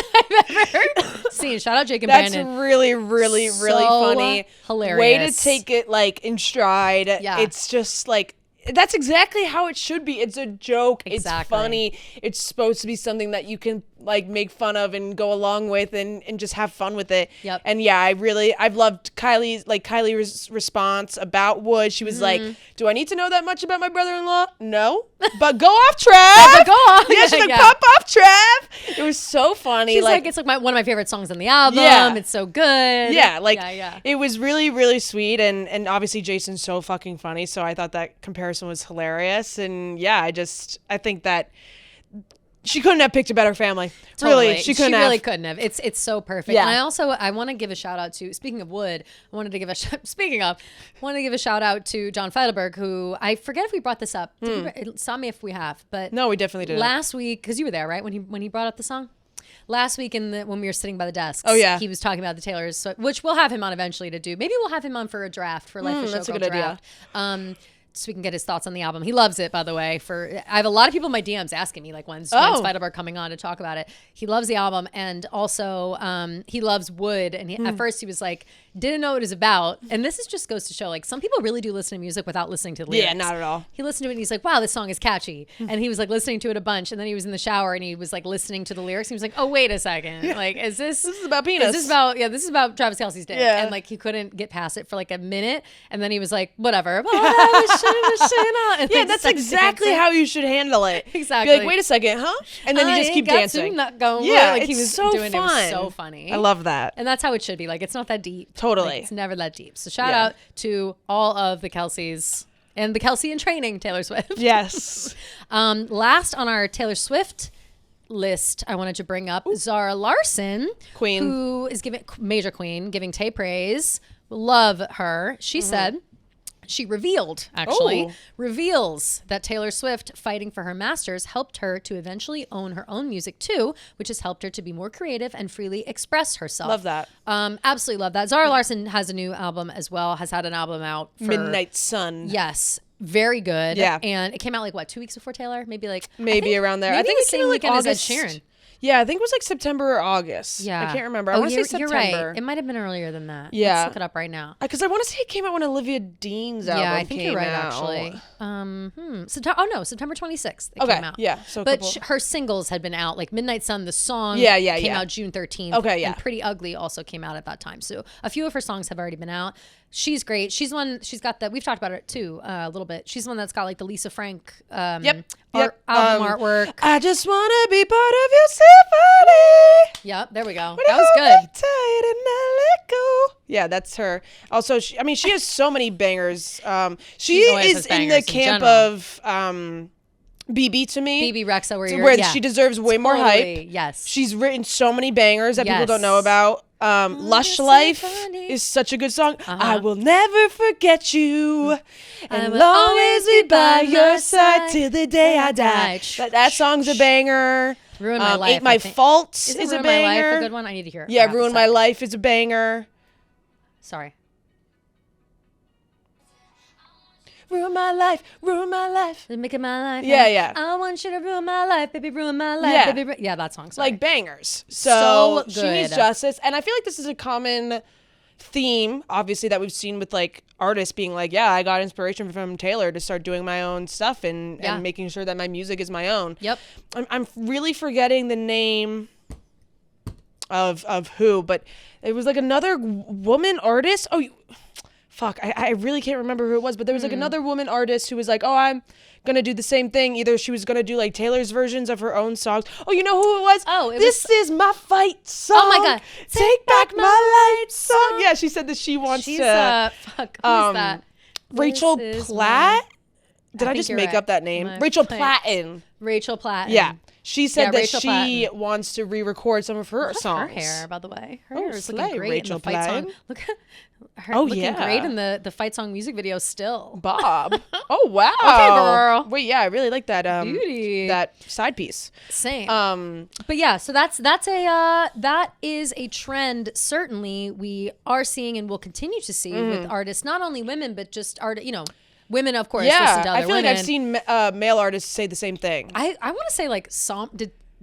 I've ever seen. Shout out Jake and That's Brandon. really, really, really So funny. hilarious. Way to take it like in stride. Yeah. It's just like that's exactly how it should be. It's a joke. Exactly. It's funny. It's supposed to be something that you can like make fun of and go along with and just have fun with it. Yep. And yeah, I've loved Kylie's response about Wood. She was like, do I need to know that much about my brother-in-law? No. But go off, Trav. But go off. Yeah, she's like, Yeah. pop off, Trav. It was so funny. She's like, it's like one of my favorite songs on the album. Yeah. It's so good. Yeah, like yeah. it was really, really sweet, and obviously Jason's so fucking funny. So I thought that comparison was hilarious, and yeah, I think that she couldn't have picked a better family. Totally. Really, she couldn't have. really couldn't have. It's so perfect. Yeah. And I want to give a shout out to, speaking of Wood, I wanted to give a shout out to John Feidelberg, who I forget if we brought this up. Stop me if we have, but No, we definitely did. last week, because you were there, right? When he brought up the song? Last week when we were sitting by the desks, Oh, yeah. he was talking about the Taylors, which we'll have him on eventually to do. Maybe we'll have him on for a draft for Life of that's a Showgirl good idea. draft. So we can get his thoughts on the album. He loves it, by the way. I have a lot of people in my DMs asking me, like, when's Spider-Bar coming on to talk about it? He loves the album, and also he loves Wood. And at first he was like, didn't know what it was about. And this just goes to show, like, some people really do listen to music without listening to the lyrics. Yeah, not at all. He listened to it and he's like, wow, this song is catchy. And he was like listening to it a bunch. And then he was in the shower and he was like listening to the lyrics. And he was like, oh, wait a second. Like, this is about penis. this is about Travis Kelce's dick. Yeah. And like, he couldn't get past it for like a minute. And then he was like, whatever. And, Yeah, like, that's started exactly dancing. how you should handle it. Exactly. Be like, wait a second, huh? And then you just keep dancing. Not going. Yeah, like he it's was so doing fun. it. Was so funny. I love that. And that's how it should be. Like, it's not that deep. Totally. Like, it's never that deep. So shout Yeah. out to all of the Kelseys and the Kelsey in training, Taylor Swift. Yes. Last on our Taylor Swift list, I wanted to bring up Zara Larson, Queen. who is major queen, giving Tay praise. Love her. She said, she reveals that Taylor Swift fighting for her masters helped her to eventually own her own music too, which has helped her to be more creative and freely express herself. Love that. Absolutely love that. Zara Larson has a new album as well, has had an album out for Midnight Sun. Yes. Very good. Yeah. And it came out like what, 2 weeks before Taylor? Maybe around there. Maybe I think the it came same out, weekend as Ed August. Sheeran. Yeah, I think it was like September or August. Yeah. I can't remember. I want to say September. You're right. It might have been earlier than that. Yeah. Let's look it up right now. Because I want to say it came out when Olivia Dean's album Yeah, I think you're right, out. actually. September 26th it Okay, came out. yeah, so a but couple- her singles had been out, like Midnight Sun, the song came out June 13th. Okay, yeah. And Pretty Ugly also came out at that time. So a few of her songs have already been out. She's great. She's got that. We've talked about it too a little bit. She's the one that's got like the Lisa Frank album artwork. I just want to be part of your symphony. Yep, there we go. When That was I hold good. me tight and I let go. Yeah, that's her. Also, she has so many bangers. She always is has in bangers the in camp general. of BB to me. BB Rexa, where she deserves way more Totally, hype. Yes. She's written so many bangers that people Yes. don't know about. Lush Life is such a good song. I will never forget you, and will always be by your side till the day I die. That song's a banger. Ruin My Life. Ain't My Fault is Ruin a My Life banger. a good one? I need to hear it. Yeah, Ruin My Life is a banger. Sorry. Ruin my life, ruin my life. Making my life. Yeah, yeah. I want you to ruin my life, baby, ruin my life, Yeah. baby. Yeah, that song's sorry. Like bangers. So good. she needs justice. And I feel like this is a common theme, obviously, that we've seen with like artists being like, yeah, I got inspiration from Taylor to start doing my own stuff and making sure that my music is my own. Yep. I'm really forgetting the name of who, but it was like another woman artist. Oh, fuck, I really can't remember who it was, but there was like another woman artist who was like, oh, I'm gonna do the same thing. Either she was gonna do like Taylor's versions of her own songs. Oh, you know who it was? Oh, This is my fight song. Oh my God. Take back my light song. Yeah, she said that she wants She's to. fuck. Who's that? Rachel This is Platt. Did I think just you're make right. up that name? My Rachel point. Platten. Rachel Platt. Yeah. She said that Rachel she wants to re-record some of her songs. Her hair, by the way. Her Oh, hair is slay, looking great Rachel in the fight song. Platten. Look at her Oh, looking yeah. great in the fight song music video still. Bob. Oh wow. Okay, girl. Wait, yeah, I really like that Beauty. that side piece. Same. Um But yeah, so that is a trend. Certainly, we are seeing and will continue to see with artists, not only women, but just women, of course. Listen to yeah, other I feel like women. I've seen male artists say the same thing. I want to say like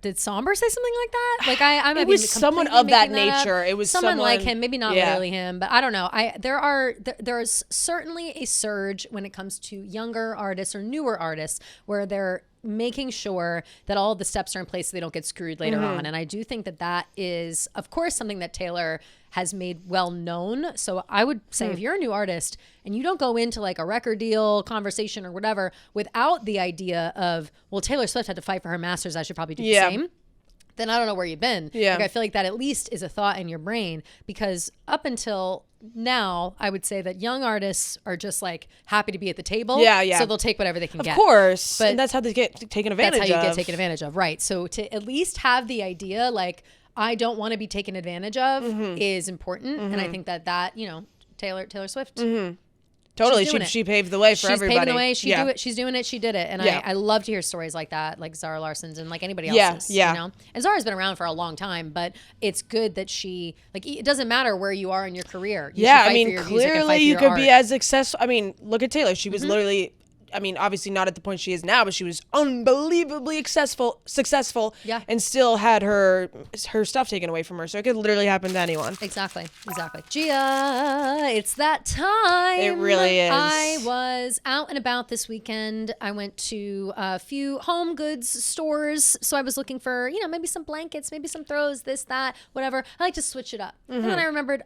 did Somber say something like that? Like I might It be was someone completely of that making up. nature. It was someone like someone- him, maybe not yeah. literally him, but I don't know. There is certainly a surge when it comes to younger artists or newer artists where they're making sure that all the steps are in place so they don't get screwed later on. And I do think that is, of course, something that Taylor has made well known. So I would say if you're a new artist and you don't go into like a record deal conversation or whatever without the idea of, well, Taylor Swift had to fight for her masters, I should probably do the same. Then I don't know where you've been. Yeah. Like I feel like that at least is a thought in your brain, because up until now, I would say that young artists are just like happy to be at the table. Yeah, yeah. So they'll take whatever they can get. Of course. But and that's how they get taken advantage that's how you of. get taken advantage of. Right. So to at least have the idea, like, I don't want to be taken advantage of is important. And I think that Taylor Swift. Totally. She's doing She it. paved the way for She's everybody. paving the way. Yeah. She's doing it. She did it. And Yeah. I love to hear stories like that, like Zara Larson's and like anybody Yeah, else's. yeah. You know? And Zara's been around for a long time, but it's good that she, like, it doesn't matter where you are in your career. You should Yeah, fight I mean, for your music and fight clearly for you your could be art. as successful. I mean, look at Taylor. She was literally, I mean, obviously not at the point she is now, but she was unbelievably successful, Yeah. and still had her stuff taken away from her. So it could literally happen to anyone. Exactly. Gia, it's that time. It really is. I was out and about this weekend. I went to a few home goods stores. So I was looking for, maybe some blankets, maybe some throws, this, that, whatever. I like to switch it up. And then I remembered,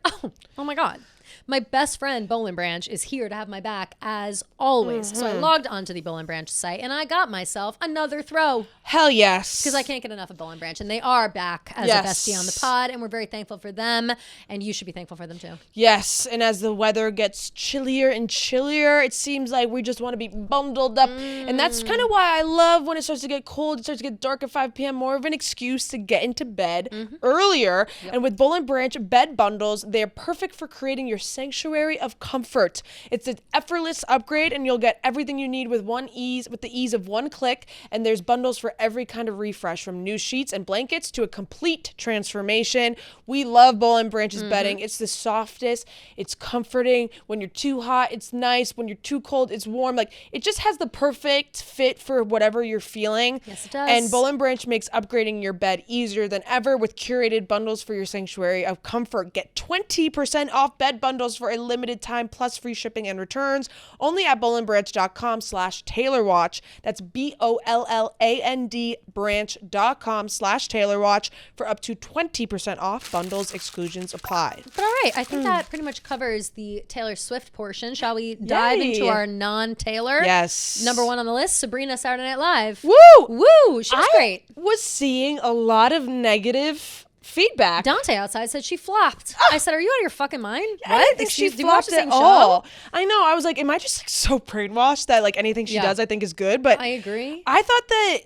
oh my God. My best friend, Boll & Branch, is here to have my back as always. So I logged onto the Boll & Branch site and I got myself another throw. Hell yes. Because I can't get enough of Boll & Branch, and they are back as a bestie on the pod, and we're very thankful for them, and you should be thankful for them too. Yes, and as the weather gets chillier and chillier, it seems like we just want to be bundled up. And that's kind of why I love when it starts to get cold, it starts to get dark at 5 p.m., more of an excuse to get into bed earlier. And with Boll & Branch bed bundles, they're perfect for creating your sanctuary of comfort. It's an effortless upgrade, and you'll get everything you need with the ease of one click. And there's bundles for every kind of refresh, from new sheets and blankets to a complete transformation. We love Boll & Branch's bedding. It's the softest. It's comforting. When you're too hot, it's nice. When you're too cold, it's warm. Like, it just has the perfect fit for whatever you're feeling. Yes, it does. And Boll & Branch makes upgrading your bed easier than ever with curated bundles for your sanctuary of comfort. Get 20% off bed bundles for a limited time plus free shipping and returns only at bollandbranch.com/TaylorWatch. That's BOLLAND branch.com/TaylorWatch for up to 20% off. Bundles exclusions apply. But all right, I think that pretty much covers the Taylor Swift portion. Shall we dive into our non-Taylor? Yes. Number 1 on the list, Sabrina, Saturday Night Live. Woo! Woo! She was great. Was seeing a lot of negative feedback. Dante outside said she flopped. I said, "Are you out of your fucking mind? I didn't think she do you watch flopped the at same all. show?" I know. I was like, am I just like so brainwashed that like anything she does I think is good? But I agree. I thought that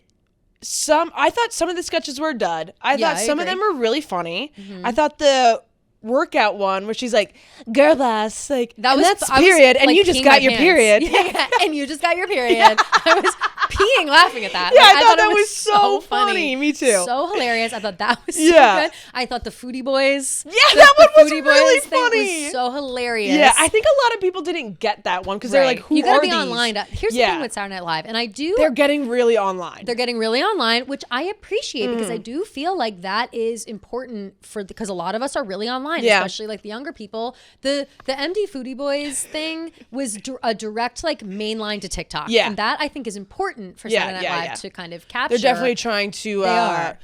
some of the sketches were dud. I thought some of them were really funny. I thought the workout one where she's like, girl boss, like that's period, and you just got your period. Yeah, and you just got your period. I was peeing laughing at that. Yeah, I thought that was so funny. Me too. So hilarious. I thought that was so good. I thought the Foodie Boys. Yeah, that one was really funny. Was so hilarious. Yeah, I think a lot of people didn't get that one because they're like, who you gotta are be these? online. Here's the thing with Saturday Night Live, and they're getting really online. They're getting really online, which I appreciate because I do feel like that is important because a lot of us are really online, especially like the younger people. The MD Foodie Boys thing was a direct like main line to TikTok. And that I think is important for Saturday Night Live to kind of capture. They're definitely trying to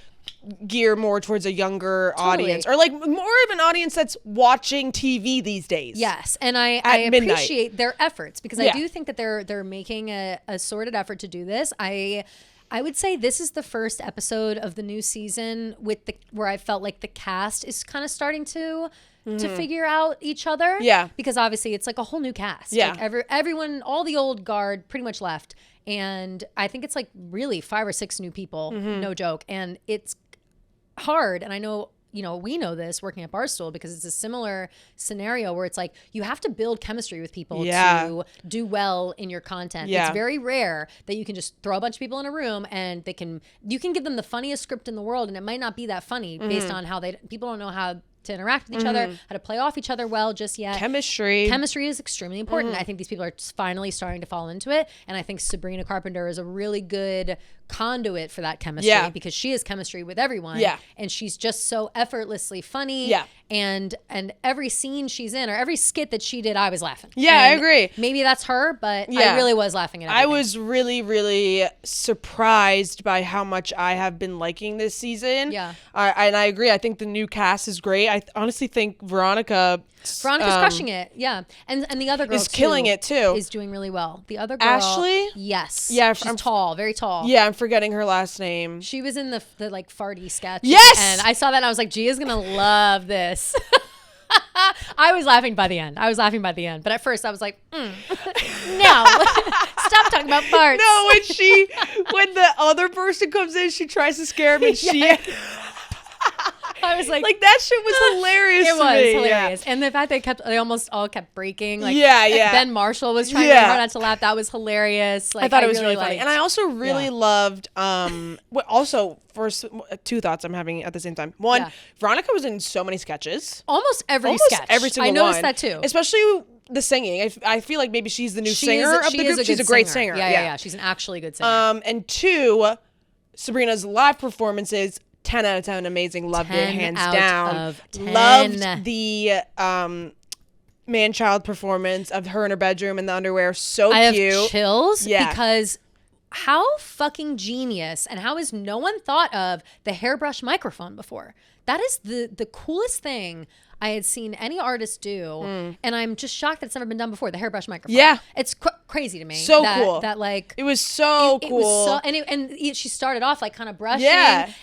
gear more towards a younger audience, or like more of an audience that's watching TV these days. Yes, and I appreciate their efforts because I do think that they're making a sorted effort to do this. I would say this is the first episode of the new season where I felt like the cast is kind of starting to figure out each other. Yeah. Because obviously it's like a whole new cast. Yeah. Like everyone, all the old guard pretty much left. And I think it's like really 5 or 6 new people, no joke. And it's hard. And I know, we know this working at Barstool because it's a similar scenario where it's like you have to build chemistry with people to do well in your content. It's very rare that you can just throw a bunch of people in a room and you can give them the funniest script in the world and it might not be that funny based on how people don't know how to interact with each other, how to play off each other well just yet. Chemistry is extremely important. I think these people are finally starting to fall into it. And I think Sabrina Carpenter is a really good conduit for that chemistry because she has chemistry with everyone. And she's just so effortlessly funny. And every scene she's in or every skit that she did, I was laughing. I agree. Maybe that's her, but I really was laughing at everything. I was really, really surprised by how much I have been liking this season. And I agree. I think the new cast is great. I honestly think Veronica's crushing it. And the other girl is killing it too. Is doing really well. The other girl, Ashley? Yes. Yeah, she's tall, very tall. Yeah, I'm forgetting her last name. She was in the like farty sketch. Yes. And I saw that and I was like, Gia's gonna love this. I was laughing by the end. But at first I was like, no. Stop talking about farts. No, when the other person comes in, she tries to scare him and I was like that shit was hilarious. It was hilarious. And the fact they almost all kept breaking. Like Ben Marshall was trying really hard not to laugh. That was hilarious. Like, I thought it was really funny. And I also really loved also first 2 thoughts I'm having at the same time. One, Veronica was in so many sketches. Almost every sketch. Every single one. I noticed that too. Especially the singing. I feel like maybe she's the new singer of the group. She's a great singer. Yeah. She's an actually good singer. And 2, Sabrina's live performances, 10 out of 10, amazing. Loved it, hands down. Loved the man-child performance of her in her bedroom in the underwear. So cute. I have chills because how fucking genius and how has no one thought of the hairbrush microphone before? That is the coolest thing I had seen any artist do, and I'm just shocked that it's never been done before. The hairbrush microphone. Yeah, it's crazy to me. So cool. That like it was so cool. It was and she started off like kind of brushing.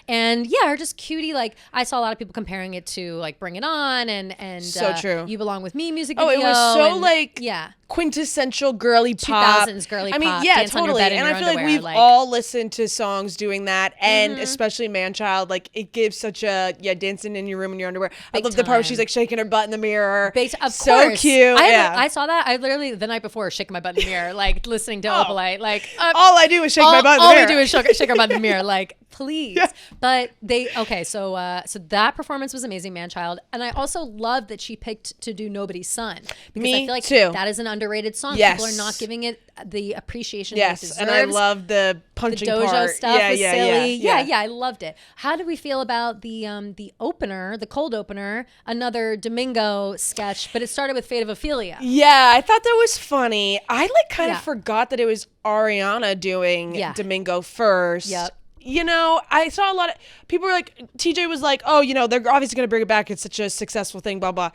And her just cutie. Like I saw a lot of people comparing it to like Bring It On and so true. You Belong With Me music video. Oh, it was so quintessential girly pop. 2000s girly pop. I mean, Dance totally. And I feel like we've all listened to songs doing that, and especially Man-Child. Like it gives such a dancing in your room in your underwear. I love the part where she's like shaking her butt in the mirror. Of so course. Cute. I saw that. I literally the night before shaking my butt in the mirror, like listening to Opalite. Like all I do is shake my butt in the mirror. All we do is shake our butt in the mirror. Like please. But so that performance was amazing, Man-Child. And I also love that she picked to do Nobody's Son. Because I feel like that is an underrated song. People are not giving it the appreciation it deserves. And I love the punching the dojo part. stuff was silly. Yeah, I loved it. How did we feel about the opener, the cold opener, another Domingo sketch, but it started with Fate of Ophelia? Yeah, I thought that was funny. I kind of forgot that it was Ariana doing Domingo first. Yep. You know, I saw a lot of people were like, TJ was like, oh, you know, they're obviously going to bring it back. It's such a successful thing, blah, blah.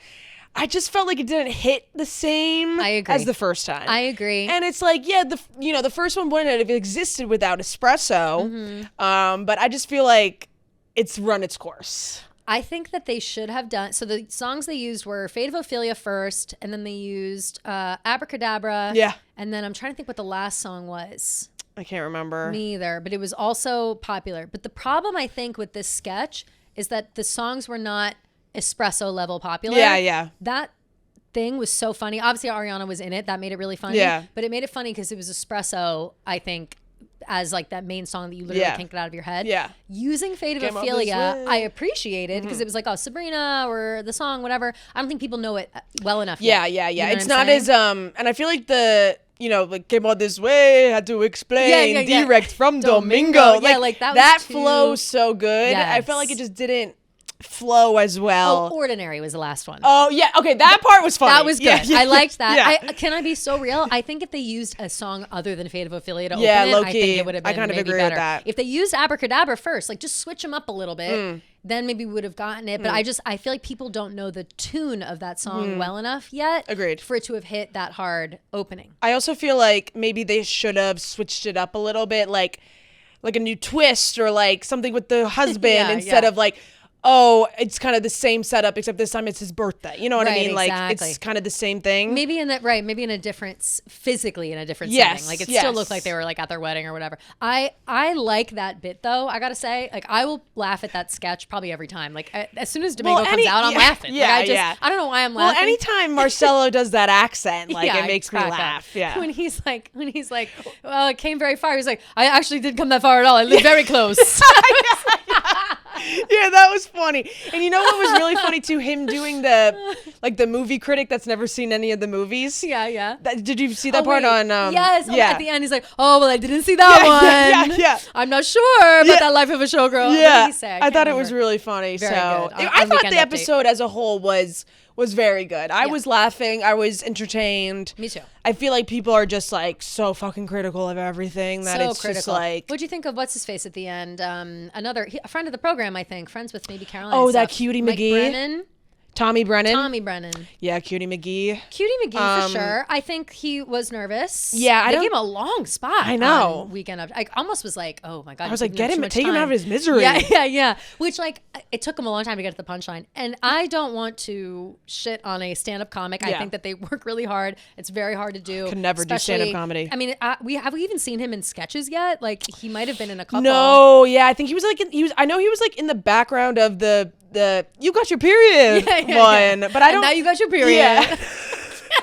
I just felt like it didn't hit the same as the first time. I agree. And it's like, the first one wouldn't have existed without espresso. But I just feel like it's run its course. I think that they should have done, so the songs they used were Fate of Ophelia first, and then they used Abracadabra. Yeah. And then I'm trying to think what the last song was. I can't remember. Me either, but it was also popular. But the problem, I think, with this sketch is that the songs were not espresso level popular. Yeah. That thing was so funny. Obviously, Ariana was in it. That made it really funny. Yeah. But it made it funny because it was espresso, I think, as like that main song that you literally can't get out of your head. Yeah. Using Fate of Ophelia, I appreciated because it was like, oh, Sabrina or the song, whatever. I don't think people know it well enough yet. Yeah. You know It's not as, and I feel like came all this way, had to explain direct from Domingo. Yeah, like that that was flows so good. Yes. I felt like it just didn't flow as well. Ordinary was the last one. Oh yeah, okay, that part was funny. That was good. I liked that. Yeah. Can I be so real? I think if they used a song other than Fate of Ophelia to open low it, I key. think it would have been I kind of maybe agree better. with that. If they used Abracadabra first, like just switch them up a little bit, then maybe we would have gotten it. But I feel like people don't know the tune of that song well enough yet. Agreed. For it to have hit that hard opening. I also feel like maybe they should have switched it up a little bit, like a new twist or like something with the husband instead of like, oh, it's kind of the same setup, except this time it's his birthday. You know what I mean? Exactly. Like, it's kind of the same thing. Maybe in a different, physically in a different setting. Like, it still looked like they were, like, at their wedding or whatever. I like that bit, though, I gotta say. Like, I will laugh at that sketch probably every time. Like, as soon as Domingo comes out, I'm laughing. Yeah, I don't know why I'm laughing. Well, anytime Marcelo does that accent, like, it makes me laugh. Up. Yeah. When he's like, well, it came very far. He's like, I actually didn't come that far at all. I live very close. Yeah, that was funny. And you know what was really funny too? Him doing the movie critic that's never seen any of the movies. Yeah. Did you see that part on? Yes. Yeah. At the end, he's like, "Oh well, I didn't see that one. Yeah. I'm not sure about that Life of a Showgirl." Yeah. What did he say? I thought it was really funny. Very so good. I thought the episode as a whole was very good. I was laughing. I was entertained. Me too. I feel like people are just like so fucking critical of everything that it's just like. What'd you think of what's his face at the end? A friend of the program, I think, friends with maybe Caroline. Oh, that Cutie Mike McGee. Brennan. Tommy Brennan. Yeah, Cutie McGee. Cutie McGee for sure. I think he was nervous. Yeah, they gave him a long spot. I know. On Weekend Up. I almost was like, oh my god. I was like, take him out of his misery. Yeah. Which like it took him a long time to get to the punchline. And I don't want to shit on a stand-up comic. I think that they work really hard. It's very hard to do. Could never do stand-up comedy. I mean, have we even seen him in sketches yet? Like he might have been in a couple. No, yeah, I think he was like I know he was like in the background of the you got your period one, but I don't. And now you got your period. Yeah.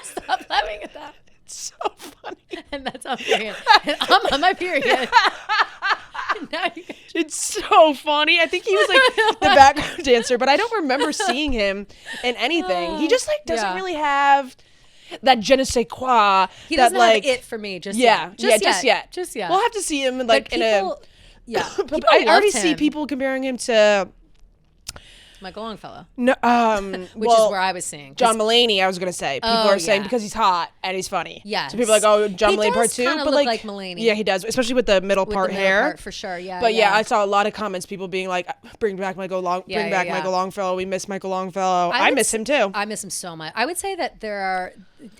Stop laughing at that. It's so funny. And that's on period. And I'm on my period. It's so funny. I think he was like the background dancer, but I don't remember seeing him in anything. He just like doesn't really have that je ne sais quoi. He doesn't have it for me just yet. Just yet. We'll have to see him like people, in a. Yeah. I already see people comparing him to Michael Longfellow. No, which is where I was seeing John Mulaney. I was gonna say people are saying because he's hot and he's funny. Yeah, so people are like, oh, John Mulaney part 2, but look like Mulaney. Yeah, he does, especially with the middle part hair. For sure. Yeah. But I saw a lot of comments, people being like, bring back Michael Longfellow. We miss Michael Longfellow. I miss him too. I miss him so much. I would say that there are.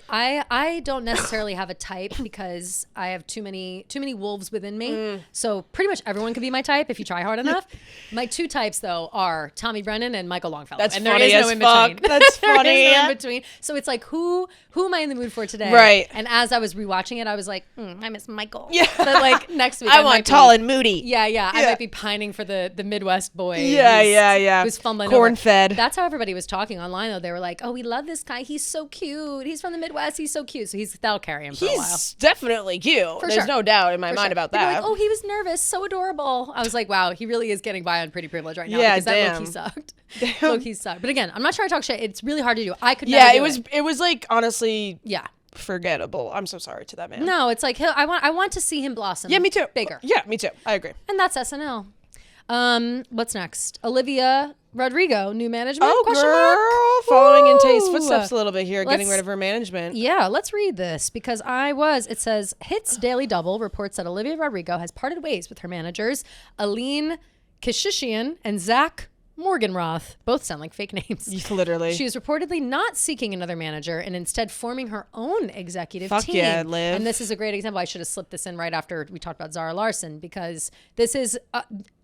I don't necessarily have a type because I have too many wolves within me. So pretty much everyone could be my type if you try hard enough. My two types though are Tommy Brennan and Michael Longfellow. That's and funny there is no as in fuck. between. That's funny. There is no in between. So it's like who am I in the mood for today? Right. And as I was rewatching it, I was like, I miss Michael. Yeah. But like next week, I want tall and moody. Yeah. I might be pining for the Midwest boy. Yeah. Who's fumbling corn-fed. That's how everybody was talking online though. They were like, oh, we love this guy. He's so cute. He's from the Midwest. He's so cute. So that'll carry him for a while. He's definitely cute. For There's sure. no doubt in my For mind sure. about They'd be that. like, oh, he was nervous. So adorable. I was like, wow, he really is getting by on pretty privilege right now. Yeah, because that low-key sucked. Low-key sucked. But again, I'm not trying to talk shit. It's really hard to do. I could never do it was like, honestly, Yeah. forgettable. I'm so sorry to that man. No, it's like I want to see him blossom. Yeah, me too. Bigger. Yeah, me too. I agree. And that's SNL. What's next? Olivia Rodrigo, new management? Oh, Question girl. mark? Following in Tay's Woo. footsteps a little bit here, getting Let's- rid of her management. Yeah, let's read this because it says, Hits Daily Double reports that Olivia Rodrigo has parted ways with her managers, Aline Kishishian and Zach Morganroth. Both sound like fake names. Literally. She is reportedly not seeking another manager and instead forming her own executive Fuck team. yeah, Liv. And this is a great example. I should have slipped this in right after we talked about Zara Larson because this is...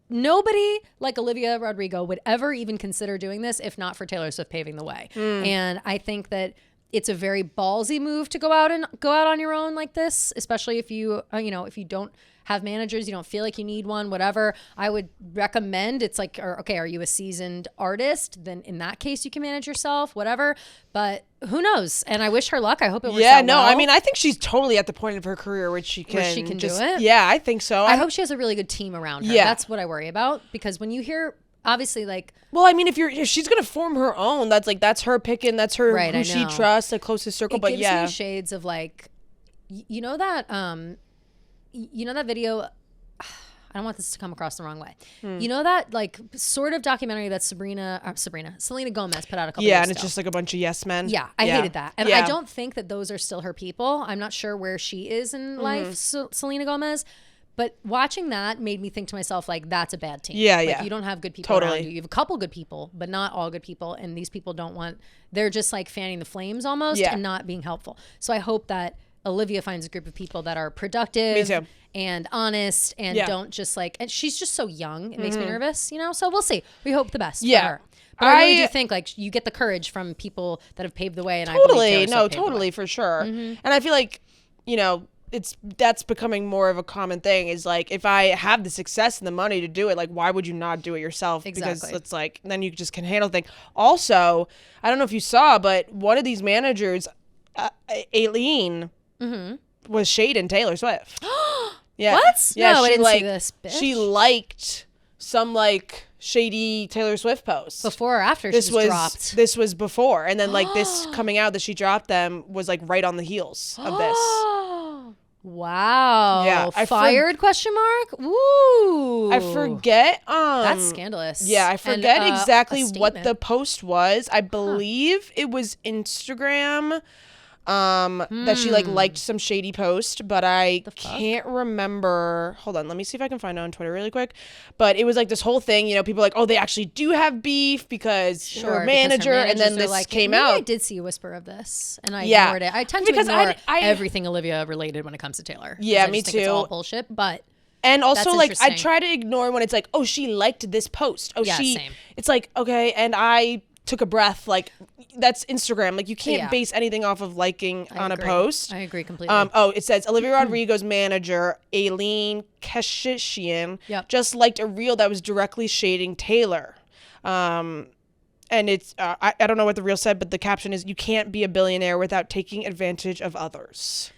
nobody like Olivia Rodrigo would ever even consider doing this if not for Taylor Swift paving the way. And I think that it's a very ballsy move to go out on your own like this, especially if you if you don't have managers, you don't feel like you need one, whatever. I would recommend it's like, okay, are you a seasoned artist? Then in that case, you can manage yourself, whatever. But who knows? And I wish her luck. I hope it works out well. I mean, I think she's totally at the point of her career where she can do it. Yeah, I think so. I hope she has a really good team around her. Yeah. That's what I worry about because when you hear, obviously, like, well, I mean, if she's gonna form her own, that's her picking, that's her Right, who I she know. trusts, the closest circle. it But gives yeah, me shades of like, you know that video. I don't want this to come across the wrong way. You know that like sort of documentary that Selena Gomez put out a couple years and it's ago? just like a bunch of yes men. Yeah, I hated that. And Yeah. I don't think that those are still her people. I'm not sure where she is in life, Selena Gomez. But watching that made me think to myself, like, that's a bad team. Yeah, like, yeah. You don't have good people Totally. around you. You have a couple good people, but not all good people. And these people they're just like fanning the flames almost Yeah. and not being helpful. So I hope that Olivia finds a group of people that are productive Me too. and honest and Yeah. don't just like, and she's just so young. It makes me nervous, So we'll see. We hope the best Yeah. for her. But I really I- do think like you get the courage from people that have paved the way. And I believe Totally, Taylor no, Swift paved the way. totally for sure. And I feel like that's becoming more of a common thing. Is like if I have the success and the money to do it, like why would you not do it yourself? Because Exactly. it's like then you just can handle things. Also, I don't know if you saw, but one of these managers, Aileen, was shading Taylor Swift. Yeah. What? Yeah, No, I she didn't see like this, bitch. she liked some like shady Taylor Swift posts. Before or after This she was dropped? This was before, and then like this coming out that she dropped them was like right on the heels of this. Wow. Yeah, Fired? Question mark. Ooh. I forget. That's scandalous. Yeah, I And, forget a exactly what statement. the post was. I believe it was Instagram. That she like liked some shady post, but I can't remember. Hold on, let me see if I can find it on Twitter really quick. But it was like this whole thing, people are like, oh, they actually do have beef because her manager, and then managers are this came maybe out. I did see a whisper of this, and I Yeah. ignored it. I tend Because to ignore I- everything Olivia related when it comes to Taylor. 'Cause Yeah, I me just think It's all too. bullshit, but And also, That's like, I interesting. try to ignore when it's like, oh, she liked this post. Oh, Yeah, same. It's like, okay, and I took a breath. Like, that's Instagram. Like, you can't Yeah. base anything off of liking on agree. a post. I agree completely. It says Olivia Rodrigo's manager, Aileen Keshishian, Yep. just liked a reel that was directly shading Taylor. And it's, I don't know what the reel said, but the caption is, you can't be a billionaire without taking advantage of others.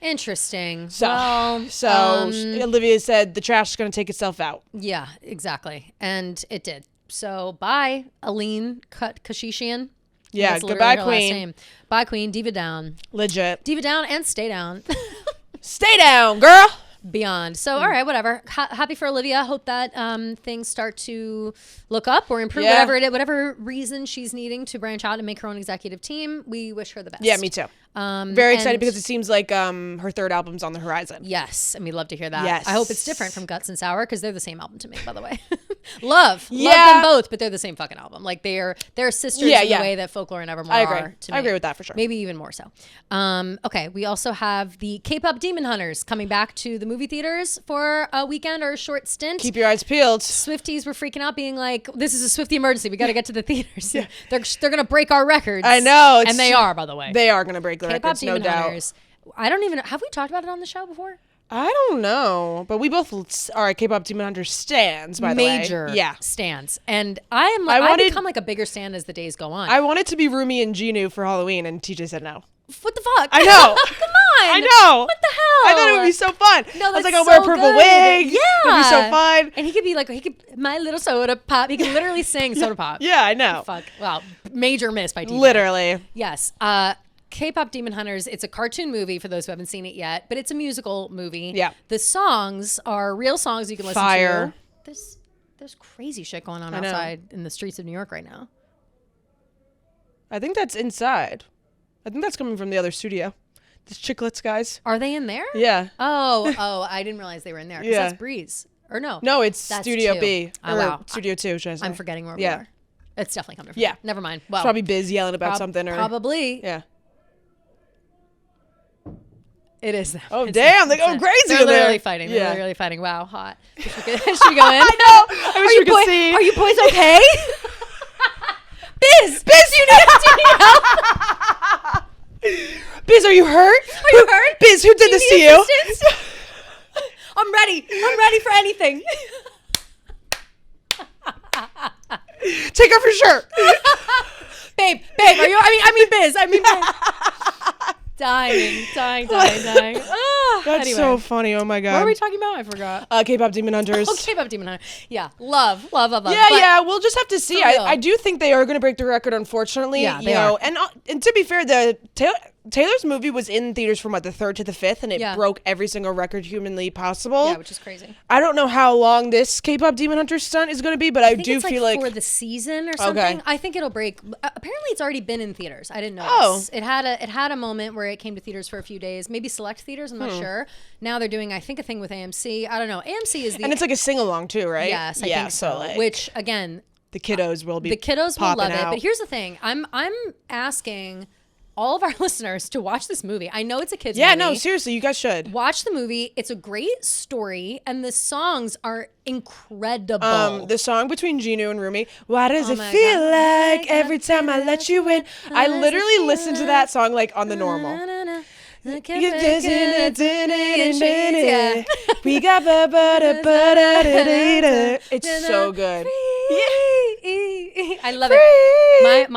Interesting. So, Well, Olivia said the trash is going to take itself out. yeah, exactly. And it did. So bye, Aline Kashishian. Yeah, That's literally goodbye, her last queen. name. Bye, queen. Diva down. Legit. Diva down and stay down. Stay down, girl. Beyond. So, all right, whatever. Happy for Olivia. Hope that things start to look up or improve. Yeah. Whatever reason she's needing to branch out and make her own executive team. We wish her the best. Yeah, me too. Very excited because it seems like her third album's on the horizon. Yes, and we'd love to hear that. Yes. I hope it's different from Guts and Sour because they're the same album to me, by the way. Love Yeah. them both, but they're the same fucking album. Like they're sisters Yeah, in yeah. the way that Folklore and Evermore I agree. are to I me. agree with that for sure. Maybe even more so. Okay, we also have the K-pop Demon Hunters coming back to the movie theaters for a weekend or a short stint. Keep your eyes peeled. Swifties were freaking out, being like, "This is a Swiftie emergency. We got to get to the theaters. They're gonna break our records." I know. and they are, by the way. They are going to break the K-pop records, no Demon doubt. Hunters. I don't even have we talked about it on the show before? I don't know. But we both are K-pop Demon Hunter stans, by the way. Major Yeah. stands, and I become like a bigger stan as the days go on. I wanted to be Rumi and Ginu for Halloween, and TJ said no. what the fuck? I know. Come on. I know. What the hell? I thought it would be so fun. No, I was that's like, I'll so wear a purple good. wig. Yeah. It'd be so fun. And he could be like, my little soda pop. He can literally sing soda pop. Yeah, I know. Fuck. Wow. Major miss by DJ. Literally. Yes. K-pop Demon Hunters. It's a cartoon movie for those who haven't seen it yet, but it's a musical movie. Yeah. The songs are real songs you can listen Fire. to. There's crazy shit going on outside in the streets of New York right now. I think that's inside. I think that's coming from the other studio. The Chiclets guys. Are they in there? Yeah. Oh, I didn't realize they were in there. 'Cause Yeah. that's Breeze. Or no. No, it's That's Studio 2. B. Oh, Or wow. Studio 2, should I say. I'm forgetting where we Yeah. are. It's definitely coming from Yeah. there. Never mind. Well, It's probably Biz yelling about something. Or probably. Yeah. It is. Oh, It's damn. They're going crazy They're in there. literally fighting. Yeah. They're literally fighting. Wow, hot. Should we go in? I know. I wish we could see. Are you boys okay? Biz, you need help? Biz, are you hurt? Are you hurt? Biz, who did this to need you? assistance? I'm ready for anything. Take off your shirt. Babe, are you? I mean, Biz. Dying. Ah, That's anyway. so funny. Oh my god. What were we talking about? I forgot. K-pop Demon Hunters. Oh, K-pop Demon Hunter. Yeah, love. Yeah, But yeah. We'll just have to see. For real. I do think they are going to break the record. Unfortunately, Yeah, you they know. are. And to be fair, the Taylor's movie was in theaters from the 3rd to the 5th, and it Yeah. broke every single record humanly possible. Yeah, which is crazy. I don't know how long this K-pop Demon Hunter stunt is going to be, but I think do it's feel like for the season or something. I think it'll break. Apparently, it's already been in theaters. I didn't notice. It had a moment where it came to theaters for a few days, maybe select theaters. I'm not sure. Now they're doing, I think, a thing with AMC. I don't know. AMC is the and it's like a sing along too, right? yes, I think so. like, Which again, the kiddos will be the kiddos will popping love it. out. But here's the thing: I'm asking all of our listeners to watch this movie. I know it's a kids movie. Yeah, no, seriously, you guys should. Watch the movie. It's a great story, and the songs are incredible. The song between Ginu and Rumi, why does it my feel God. like every time I let you in? I literally listen to that song like on the normal. Yeah. We got it's so good. I love it.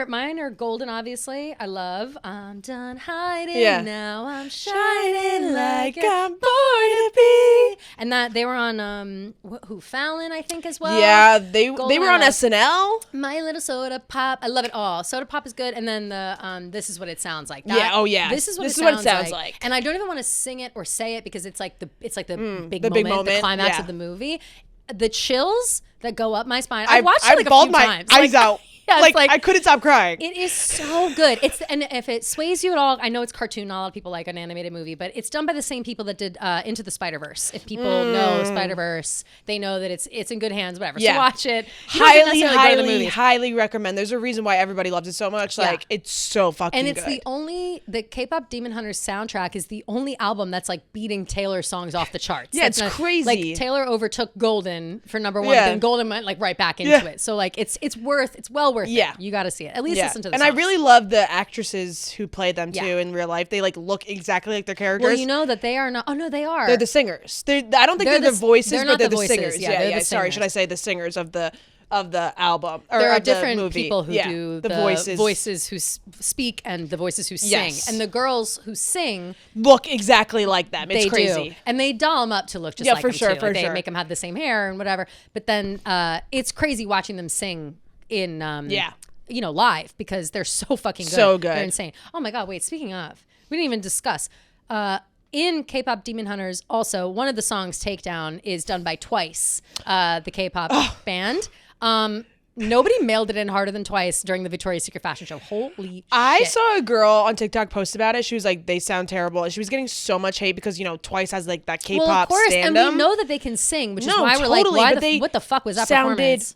Mine are golden, obviously. I love I'm done hiding. Yeah. Now I'm shining like I'm born to be. And that they were on who Fallon, I think, as well. Yeah, they were Golden on Hour. SNL. My Little Soda Pop. I love it all. Soda Pop is good, and then the This Is What It Sounds Like. Yeah, oh, yeah. This is what it sounds like. And I don't even want to sing it or say it because it's like the big moment, the climax of the movie. The chills that go up my spine. I watched it like a few times. Eyes out. Yeah, like I couldn't stop crying. It is so good. And if it sways you at all, I know it's cartoon. Not a lot of people like an animated movie, but it's done by the same people that did Into the Spider-Verse. If people know Spider-Verse, they know that it's in good hands. Whatever. Yeah. So watch it. You don't necessarily go to the movies. Highly recommend. There's a reason why everybody loves it so much. Like it's so fucking And it's good. the K-pop Demon Hunters soundtrack is the only album that's like beating Taylor's songs off the charts. Yeah, That's it's crazy. Like Taylor overtook Golden for number one, Yeah. then Golden went like right back into it. So like it's well worth Yeah. it. You got to see it. At least listen to the And songs. I really love the actresses who play them too Yeah. in real life. They like look exactly like their characters. Well, you know that they are not. Oh no, they are. They're the singers. I don't think they're the voices, they're but not they're the the voices. singers. Yeah, Yeah, they're yeah. the Sorry, singers. should I say the singers of the album? Or there are of the different movie. people who do the voices who speak and the voices who sing. Yes. And the girls who sing Look exactly like them. It's they crazy. do. And they doll them up to look just Yeah, like for them sure, too. for Like, they sure. make them have the same hair and whatever. But then it's crazy watching them sing in live because they're so fucking good. So good. They're insane. Oh my God, wait, speaking of, we didn't even discuss. In K-pop Demon Hunters, also, one of the songs, Takedown, is done by Twice, the K-pop band. Nobody mailed it in harder than Twice during the Victoria's Secret fashion show. Holy shit. I saw a girl on TikTok post about it. She was like, they sound terrible. And she was getting so much hate because, Twice has like that K-pop Well, of course, stand-up. and we know that they can sing, which is No, why we're like, totally, what the fuck was that sounded performance?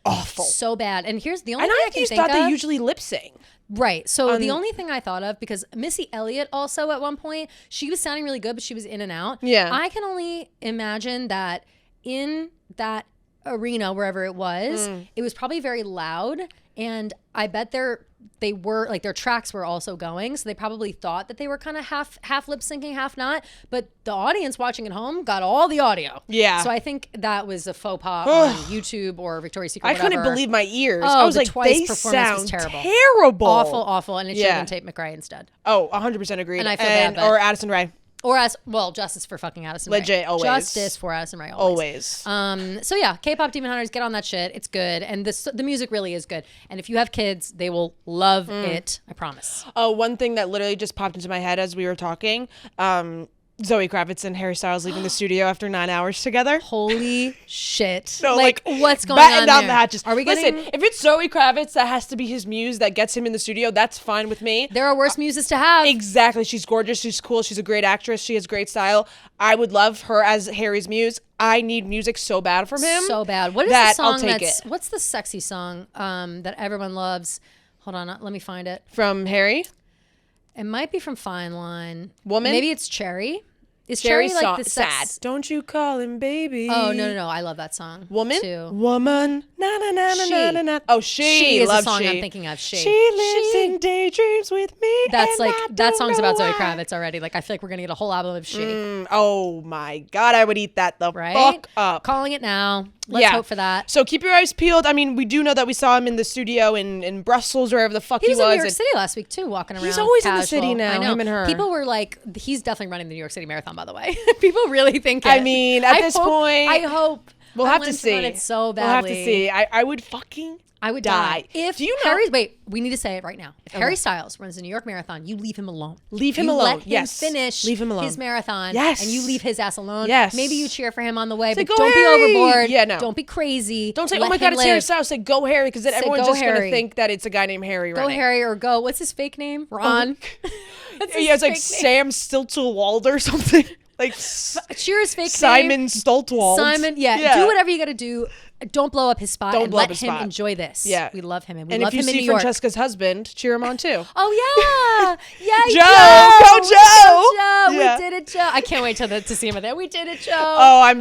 awful. So bad. And here's the only And thing I I can just think thought of. they usually lip sync. Right. So the only thing I thought of, because Missy Elliott also at one point, she was sounding really good, but she was in and out. Yeah. I can only imagine that in that arena, wherever it was probably very loud And I bet they were like their tracks were also going, so they probably thought that they were kind of half lip syncing, half not. But the audience watching at home got all the audio. Yeah. So I think that was a faux pas on YouTube or Victoria's Secret. I couldn't believe my ears. Oh, I was the like, Twice they performance sound was terrible. Awful, and it should have been Tate McRae instead. Oh, 100% agreed. And I feel bad, but- or Addison Rae. Or justice for fucking Addison Rae. Legit, always. Justice for Addison Rae, always. Always. So yeah, K-pop Demon Hunters, get on that shit. It's good, and the music really is good. And if you have kids, they will love it. I promise. Oh, one thing that literally just popped into my head as we were talking. Zoe Kravitz and Harry Styles leaving the studio after 9 hours together. Holy shit! No, like what's going batten on down there? the hatches. Are we getting? Listen, if it's Zoe Kravitz that has to be his muse that gets him in the studio, that's fine with me. There are worse muses to have. Exactly. She's gorgeous. She's cool. She's a great actress. She has great style. I would love her as Harry's muse. I need music so bad from him. So bad. What is that the song I'll take it. What's the sexy song that everyone loves? Hold on, let me find it. From Harry? It might be from Fine Line. Woman? Maybe it's Cherry. Is Cherry's Cherry like song, the sad. Don't you call him baby. Oh, no. I love that song. Woman? Too. Woman. Na na na na She. na na na. Oh, she Is the love song she. I'm thinking of. She lives in daydreams with me. That's and like I that don't song's know about Zoe why. Kravitz already. Like I feel like we're gonna get a whole album of She. Oh my God, I would eat that the Right? fuck up. Calling it now. Let's hope for that. So keep your eyes peeled. I mean, we do know that we saw him in the studio in Brussels, wherever the fuck He he was in New York and- City last week too, walking around. He's always in the casual. city now, I know. him and her. People were like, he's definitely running the New York City Marathon, by the way. People really think it. I mean, at this point- I hope. We'll I have to want see. run it so We'll have badly. to see. I would fucking I would die. die. If Do you know- we need to say it right now. If Harry Styles runs the New York Marathon, you leave him alone. Leave him You alone. Let him Yes. finish Leave him alone. his marathon. Yes. And you leave his ass alone. Yes. Maybe you cheer for him on the way, Say, but "Go don't Harry!" be overboard. Yeah, no. Don't be crazy. Don't say, Let oh my him God, it's Harry live. Styles. Say, go Harry, because then Say, everyone's "Go just going to Harry." think that it's a guy named Harry Go running. Harry or go. What's his fake name? Ron. That's his Yeah, it's like fake name. Sam Stiltwald or something. Like Cheer his fake Simon name. Stoltwald. Simon, do whatever you got to do. Don't blow up his spot. Don't and blow up let his him spot. enjoy this. Yeah. We love him, and we And love if you him in see New York. Francesca's husband, cheer him on too. Oh yeah, Joe! Go Joe! Joe! Yeah. We did it, Joe! I can't wait to see him there. We did it, Joe! Oh, I'm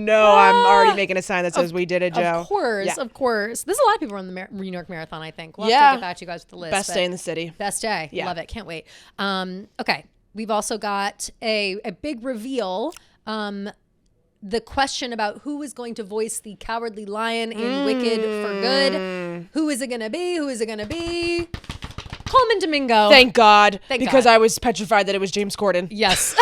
already making a sign that says we did it, Joe. Of course, Yeah. of course. There's a lot of people on the New York Marathon. I think. We'll have Yeah. to get back to you guys with the list. Best but day in the city. Best day. Yeah. Love it. Can't wait. Okay, we've also got a big reveal. The question about who is going to voice the Cowardly Lion in Wicked for good. Who is it going to be? Who is it going to be? Coleman Domingo. Thank God. Thank because God. I was petrified that it was James Corden. Yes.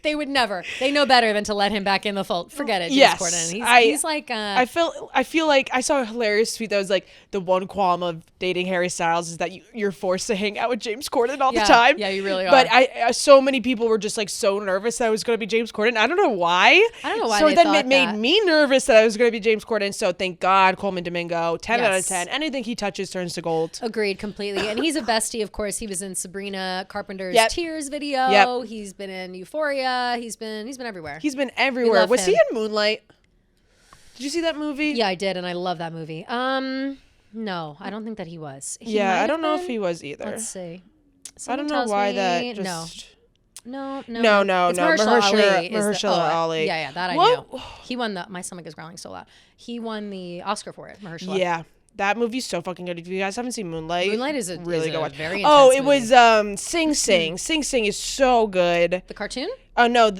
They would never. They know better than to let him back in the fold. Forget it, James Yes. Corden. He's like... I feel like I saw a hilarious tweet that was like, the one qualm of dating Harry Styles is that you're forced to hang out with James Corden all the time. Yeah, you really are. But so many people were just like so nervous that I was going to be James Corden. I don't know why. I don't know why So they then thought it made that. me nervous that I was going to be James Corden. So thank God, Coleman Domingo, 10 out of Yes. 10. Anything he touches turns to gold. Agreed completely. And he's a bestie, of course. He was in Sabrina Carpenter's Yep. Tears video. Yep. He's been in Euphoria. He's been everywhere. He's been everywhere. love Was him. he in Moonlight? Did you see that movie? Yeah, I did, and I love that movie. No, I don't think that he was. He Yeah, might I have don't know if been. he was either. Let's see. I don't Someone know tells why me- that just... No. No. It's Mahershala Ali. Yeah, that I What? knew. He won the. My stomach is growling so loud. He won the Oscar for it. Mahershala. Yeah. That movie's so fucking good. If you guys haven't seen Moonlight, Moonlight is a very intense Oh, it movie. was Sing Sing. Sing Sing is so good. The cartoon. Oh no.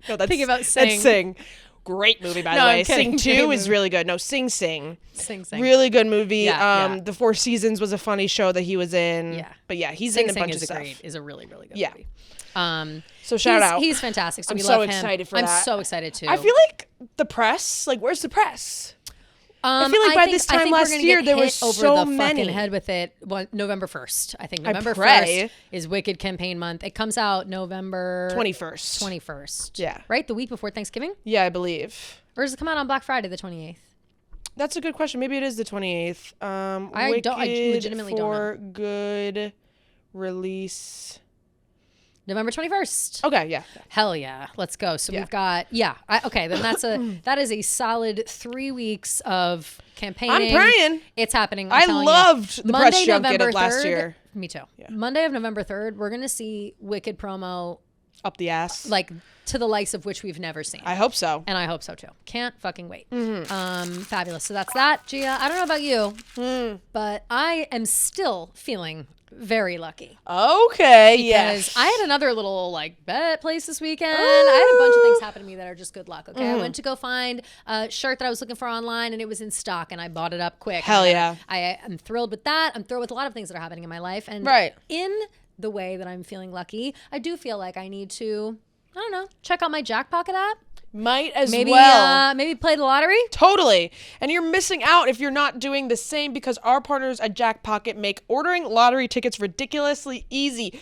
No, that's Thinking about That's Sing. Sing. Great movie, by the No, way. I'm kidding. Sing 2 Great is movie. really good. No, Sing Sing. Sing Sing. Really good movie. Yeah, yeah. The Four Seasons was a funny show that he was in. Yeah. But yeah, he's Sing in a Sing bunch of is stuff. is a really really good Yeah. movie. So shout out. He's fantastic. So I'm we so love him. excited for I'm that. so excited too. I feel like the press, like where's the press? I feel like by this time we're last gonna year get there hit was over so the many. fucking head with it. November 1st, I think. I November pray. 1st is Wicked campaign month. It comes out November 21st. 21st. Yeah. Right, the week before Thanksgiving, Yeah, I believe. or does it come out on Black Friday, the 28th? That's a good question. Maybe it is the 28th. I Wicked legitimately don't for good release. November 21st. Okay, yeah. Hell yeah, let's go. So Yeah. we've got okay. Then that is a solid 3 weeks of campaigning. I'm praying. It's happening. I telling you. loved the Monday, press junket November of last 3rd, year. Me too. Monday of November 3rd, we're gonna see Wicked promo Up the ass. Like to the likes of which we've never seen. I hope so. And I hope so too. Can't fucking wait. Fabulous. So that's that. Gia, I don't know about you, but I am still feeling very lucky. Okay, Because I had another little like bet place this weekend. I had a bunch of things happen to me that are just good luck. Okay, I went to go find a shirt that I was looking for online, and it was in stock, and I bought it up quick. Hell yeah! I'm thrilled with that. I'm thrilled with a lot of things that are happening in my life, and in the way that I'm feeling lucky, I do feel like I need to, I don't know, check out my Jack Pocket app. Might as maybe, well. Maybe play the lottery. Totally. And you're missing out if you're not doing the same, because our partners at Jack Pocket make ordering lottery tickets ridiculously easy.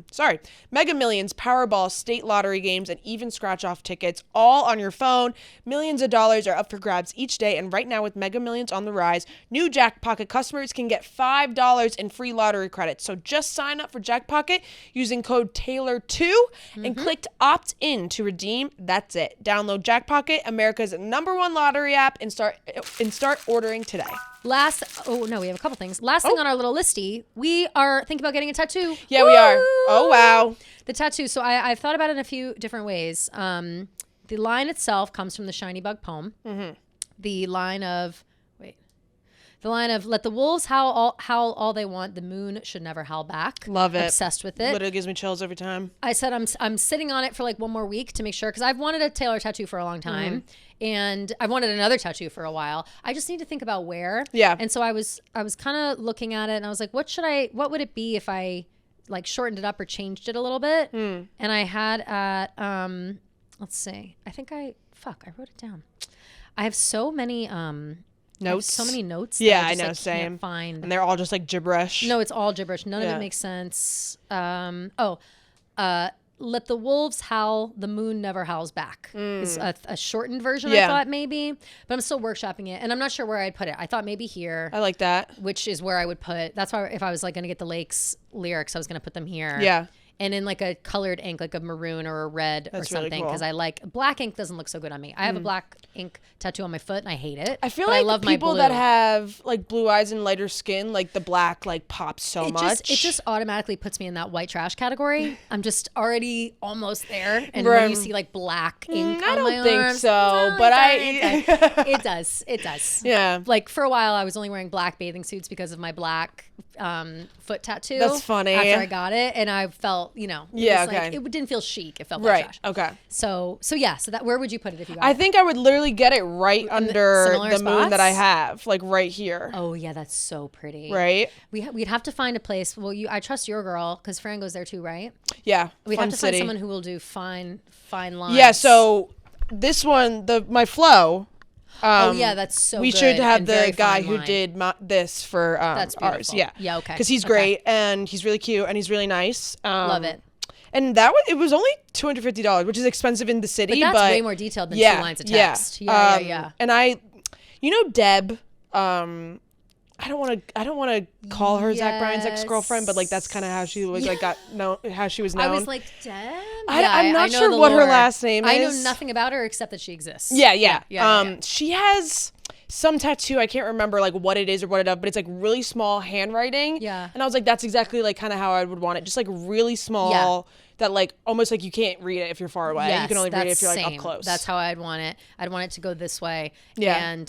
Sorry. Mega Millions, Powerball, state lottery games, and even scratch-off tickets, all on your phone. Millions of dollars are up for grabs each day, and right now with Mega Millions on the rise, new Jack Pocket customers can get $5 in free lottery credits. So just sign up for Jack Pocket using code Taylor2 and click to opt in to redeem. That's it. Download Jack Pocket, America's #1 lottery app, and start ordering today. We have a couple things. Last thing on our little listy, we are thinking about getting a tattoo. Yeah, we are. Oh, wow. The tattoo. So I've thought about it in a few different ways. The line itself comes from the Shiny Bug poem. The line of let the wolves howl all they want. The moon should never howl back. Love it. Obsessed with it. Literally gives me chills every time. I said I'm sitting on it for like one more week to make sure, because I've wanted a Taylor tattoo for a long time, and I've wanted another tattoo for a while. I just need to think about where. Yeah. And so I was kind of looking at it, and I was like, what would it be if I like shortened it up or changed it a little bit? And I had at let's see. I wrote it down. I have so many notes. So many notes. Yeah, I know. can't Same. find. And they're all just like gibberish. No, it's all gibberish. None of it makes sense. Let the wolves howl, the moon never howls back. Is a shortened version, I thought maybe. But I'm still workshopping it, and I'm not sure where I'd put it. I thought maybe here. I like that. Which is where I would put. That's why if I was like going to get the Lakes lyrics, I was going to put them here. Yeah. And in like a colored ink, like a maroon or a red or something, because really cool. I like black ink doesn't look so good on me. I have a black ink tattoo on my foot, and I hate it. I feel but like I love people my blue. that have like blue eyes and lighter skin, like the black like pops so much. It just automatically puts me in that white trash category. I'm just already almost there. And when you see like black ink I on don't my think arms, so, but it does. It does. Yeah. Like for a while, I was only wearing black bathing suits because of my black foot tattoo. That's funny. After I got it, and I felt, like, it didn't feel chic. It felt like trash. Okay. So that where would you put it if you got I it? think I would literally get it right under similar the moon spots? that I have, like right here. Oh yeah, that's so pretty. Right? We'd have to find a place. Well, I trust your girl because Fran goes there too, right? Yeah. We'd fun have to city. find someone who will do fine lines. Yeah. So this one, my flow. That's so. We good should have and the very guy fine who line. did this for That's ours. beautiful. Yeah. Yeah. Okay. Because he's great and he's really cute and he's really nice. Love it. And it was only $250, which is expensive in the city. But that's way more detailed than 2 lines of text. Yeah. And Deb. I don't want to call her Zach Bryan's ex-girlfriend, but like that's kind of how she was how she was known. I was like, Deb. I'm not sure what her last name is. I know nothing about her except that she exists. Yeah. She has some tattoo. I can't remember like what it is or what it is, but it's like really small handwriting. Yeah. And I was like, that's exactly like kind of how I would want it. Just like really small that like almost like you can't read it if you're far away. Yes, you can only read it if you're like same. up close. That's how I'd want it. I'd want it to go this way. Yeah. And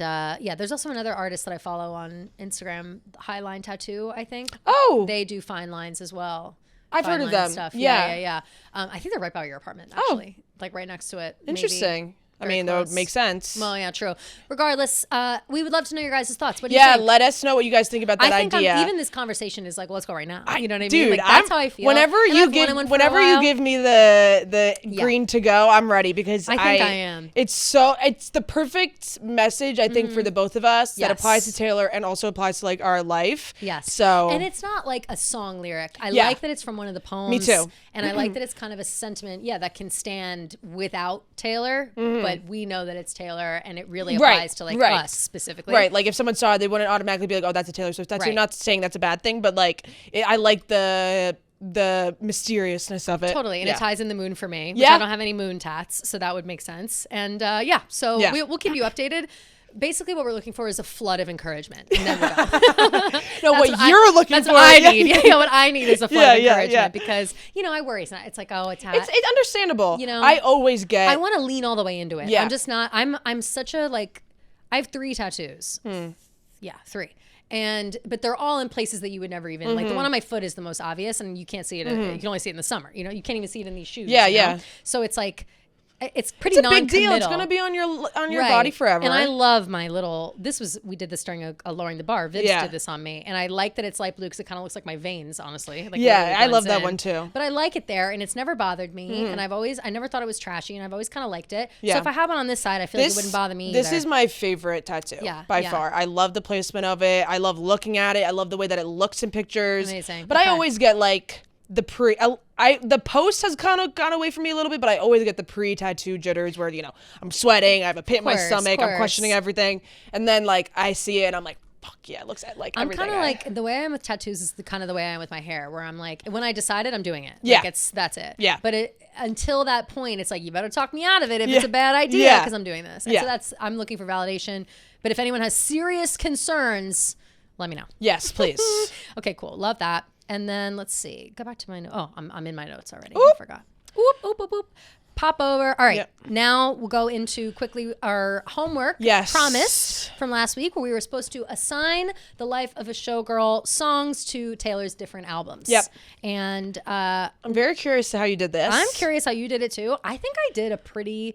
there's also another artist that I follow on Instagram, Highline Tattoo, I think. Oh. They do fine lines as well. I've heard of them. Stuff. Yeah. Yeah. I think they're right by your apartment, actually. Like right next to it. Interesting. Maybe. I mean, that would make sense. Well, yeah, true. Regardless, we would love to know your guys' thoughts. What do you think? Let us know what you guys think about that idea. Even this conversation is like, well, let's go right now. You know what I mean? Dude, like, that's how I feel. Whenever you give me the green to go, I'm ready because I think I am. It's the perfect message I think for the both of us that applies to Taylor and also applies to like our life. Yes. So and it's not like a song lyric. I like that it's from one of the poems. Me too. And I like that it's kind of a sentiment, that can stand without Taylor, but we know that it's Taylor, and it really applies to like us specifically. Right. Like if someone saw it, they wouldn't automatically be like, oh, that's a Taylor Swift tattoo. Right. Not saying that's a bad thing, but like I like the mysteriousness of it. Totally. And it ties in the moon for me, which I don't have any moon tats, so that would make sense. And so we'll keep you updated. basically what we're looking for is a flood of encouragement, and then we'll go. No, what you're looking for. That's what I need. Yeah, what I need is a flood of encouragement yeah. because, I worry. It's like, oh, it's It's understandable. I always get. I want to lean all the way into it. Yeah. I'm just not. I'm such a I have 3 tattoos. Yeah, 3. But they're all in places that you would never even like. The one on my foot is the most obvious, and you can't see it. You can only see it in the summer. You can't even see it in these shoes. Yeah. So it's like. It's pretty It's a big deal. It's gonna be on your body forever. And I love my little. We did this during a Lowering the Bar. Vibs did this on me, and I like that it's light blue because it kind of looks like my veins, honestly. I love that one too. But I like it there, and it's never bothered me. And I never thought it was trashy, and I've always kind of liked it. So if I have it on this side, I feel like it wouldn't bother me. This is my favorite tattoo. By far. I love the placement of it. I love looking at it. I love the way that it looks in pictures. Amazing. But I always get the post has kind of gone away from me a little bit, but I always get the pre-tattoo jitters where, I'm sweating, I have a pit in my stomach, I'm questioning everything. And then I see it and I'm like, fuck yeah, it looks like I'm everything. I'm kind of like, the way I am with tattoos is the way I am with my hair, where I'm like, when I decided, I'm doing it. Yeah. That's it. Yeah. But until that point, it's like, you better talk me out of it if it's a bad idea because I'm doing this. And so I'm looking for validation. But if anyone has serious concerns, let me know. Yes, please. Okay, cool. Love that. And then let's see. Go back to my notes. Oh, I'm in my notes already. Oop. I forgot. Oop. Pop over. All right. Now we'll go into quickly our homework promised from last week, where we were supposed to assign the Life of a Showgirl songs to Taylor's different albums. Yep. And I'm very curious to how you did this. I'm curious how you did it too. I think I did a pretty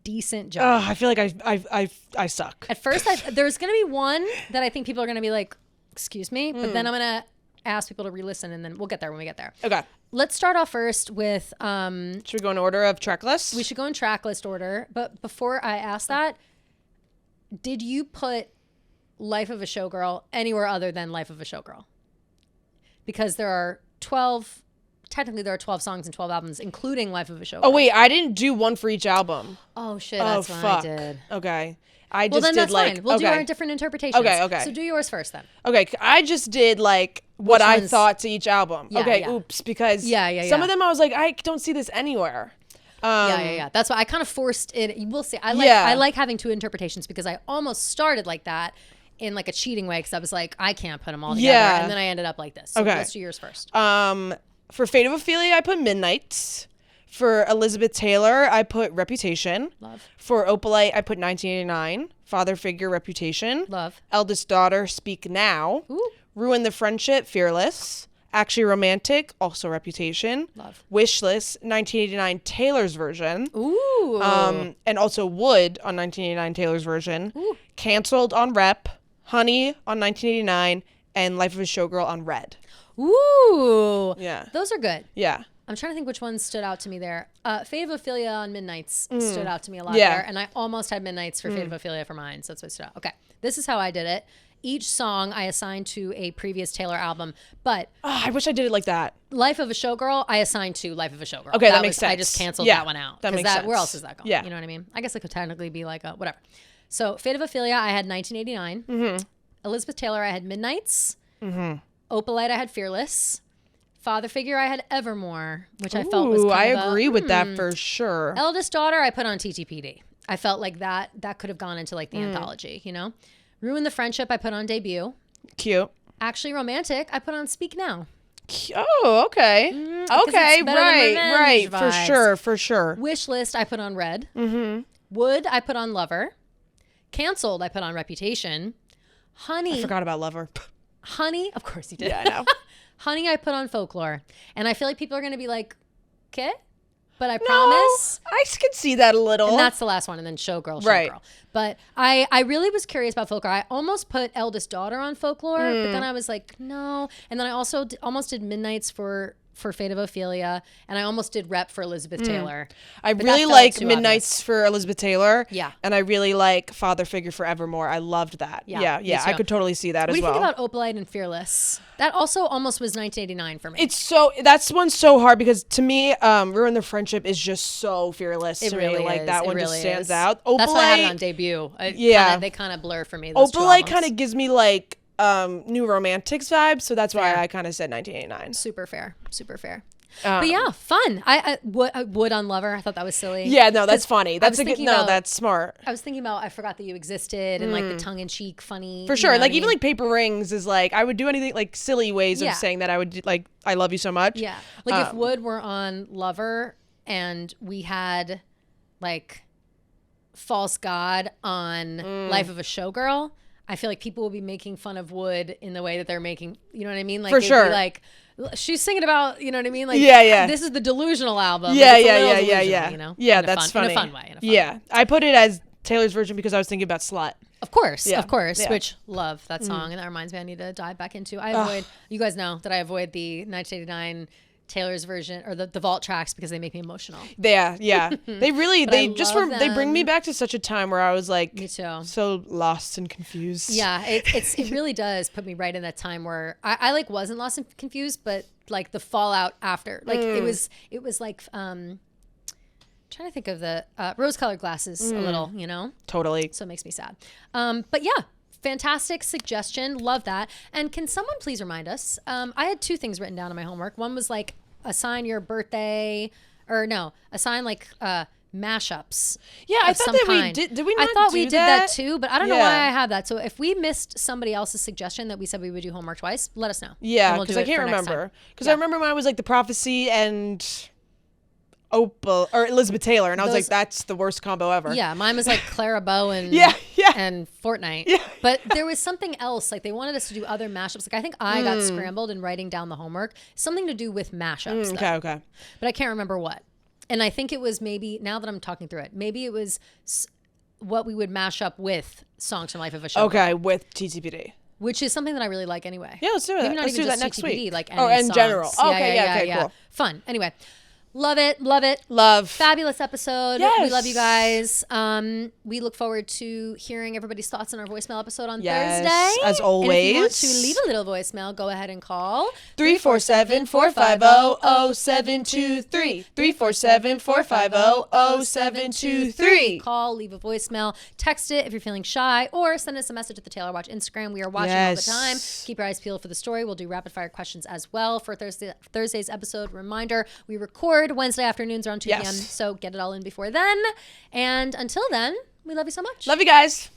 decent job. I feel like I suck. At first, there's going to be one that I think people are going to be like, excuse me, but then I'm going to ask people to re-listen, and then we'll get there when we get there. Okay. Let's start off first with should we go in order of track list? We should go in track list order, but before I ask that, did you put Life of a Showgirl anywhere other than Life of a Showgirl? Because there are 12 songs and 12 albums, including Life of a Showgirl. Oh wait, I didn't do one for each album. Oh shit, that's what I did. Okay. Well, then that's fine. We'll do our different interpretations. Okay. So do yours first then. Okay, I just did what I thought to each album. Oops, because some of them I was like, I don't see this anywhere. Yeah. That's why I kind of forced it. We'll see. I like having 2 interpretations because I almost started like that in a cheating way because I was like, I can't put them all together. Yeah. And then I ended up like this. So let's do yours first. For Fate of Ophelia, I put Midnight. For Elizabeth Taylor, I put Reputation. Love. For Opalite, I put 1989. Father Figure, Reputation. Love. Eldest Daughter, Speak Now. Ooh. Ruin the Friendship, Fearless. Actually Romantic, also Reputation. Love. Wishless, 1989, Taylor's version. Ooh. And also Wood on 1989, Taylor's version. Ooh. Canceled on Rep. Honey on 1989. And Life of a Showgirl on Red. Ooh. Yeah. Those are good. Yeah. I'm trying to think which ones stood out to me there. Fate of Ophelia on Midnights stood out to me a lot there. And I almost had Midnights for Fate of Ophelia for mine. So that's what stood out. Okay. This is how I did it. Each song I assigned to a previous Taylor album. But I wish I did it like that. Life of a Showgirl, I assigned to Life of a Showgirl. Okay, that makes sense. I just canceled that one out. That makes sense. Where else is that going? Yeah. You know what I mean? I guess it could technically be whatever. So Fate of Ophelia, I had 1989. Mm-hmm. Elizabeth Taylor, I had Midnights. Mm-hmm. Opalite, I had Fearless. Father Figure, I had Evermore, which I felt was kind of agree with that for sure. Eldest Daughter, I put on TTPD. I felt like that could have gone into the anthology, Ruin the Friendship, I put on Debut. Cute. Actually Romantic, I put on Speak Now. Oh, okay. Okay, right. Vibes. For sure. Wish List, I put on Red. Mm-hmm. Wood, I put on Lover. Canceled, I put on Reputation. Honey. I forgot about Lover. Honey, of course you did. Yeah, I know. Honey, I put on Folklore. And I feel like people are going to be like, okay, but I promise. I could see that a little. And that's the last one. And then Showgirl. Right. But I really was curious about Folklore. I almost put Eldest Daughter on Folklore, but then I was like, no. And then I also almost did Midnights for Fate of Ophelia, and I almost did Rep for Elizabeth Taylor. I really like Midnights obvious. for Elizabeth Taylor. Yeah. And I really like Father Figure for Evermore. I loved that. Yeah. I could totally see that as well. What do you think about Opalite and Fearless? That also almost was 1989 for me. That's one's so hard because to me, Ruin the Friendship is just so fearless to me. Like that one just stands out. Opalite, that's why I had it on Debut. They kind of blur for me. Opalite kind of gives me New Romantics vibes, so that's why I kind of said 1989. Super fair. But yeah, fun. I would on Lover. I thought that was silly. Yeah, no, that's funny. That's that's smart. I was thinking about I forgot that you existed and like the tongue-in-cheek funny. For sure. Like even like paper rings is like I would do anything like silly ways of saying that I would do, like I love you so much. Yeah. Like if Wood were on Lover and we had like False God on Life of a Showgirl, I feel like people will be making fun of Wood in the way that they're making, you know what I mean? Like for sure. Be like she's singing about, you know what I mean? Like, this is the delusional album. Yeah, like, yeah. You know? Yeah, that's funny. In a fun way. Yeah, I put it as Taylor's version because I was thinking about Slut. Of course. Yeah. Which love that song, and that reminds me I need to dive back into. I avoid. You guys know that I avoid the 1989 Taylor's version or the vault tracks because they make me emotional. Yeah. They really they bring me back to such a time where I was like me too. So lost and confused. Yeah, it really does put me right in that time where I like wasn't lost and confused, but like the fallout after. Like it was like trying to think of the rose-colored glasses a little, you know? Totally. So it makes me sad. But yeah. Fantastic suggestion. Love that. And can someone please remind us? I had 2 things written down in my homework. One was like assign your birthday, or no, assign like mashups. Yeah, I thought that we did. Did we not? I thought we did that too, but I don't know why I have that. So if we missed somebody else's suggestion that we said we would do homework twice, let us know. Yeah, because I can't remember. Because I remember mine was like the Prophecy and Opal or Elizabeth Taylor, and I was like, that's the worst combo ever. Yeah, mine was like Clara Bow and and Fortnite. Yeah. But there was something else, like they wanted us to do other mashups. Like I think I got scrambled in writing down the homework, something to do with mashups. Okay. But I can't remember what. And I think it was maybe, now that I'm talking through it, maybe it was what we would mash up with songs from Life of a Show. Okay, with TTPD. Which is something that I really like anyway. Yeah, let's do that. Maybe not let's even do just that next TTPD, week. like any in songs. general. Okay, cool. Fun. Anyway. Love it. Love. Fabulous episode. Yes. We love you guys. We look forward to hearing everybody's thoughts on our voicemail episode on Thursday. As always. And if you want to leave a little voicemail, go ahead and call 347-450-0723. 347-450-0723. Call, leave a voicemail, text it if you're feeling shy, or send us a message at the Taylor Watch Instagram. We are watching all the time. Keep your eyes peeled for the story. We'll do rapid fire questions as well for Thursday's episode. Reminder, we record Wednesday afternoons around 2 p.m. So get it all in before then. And until then, we love you so much. Love you guys.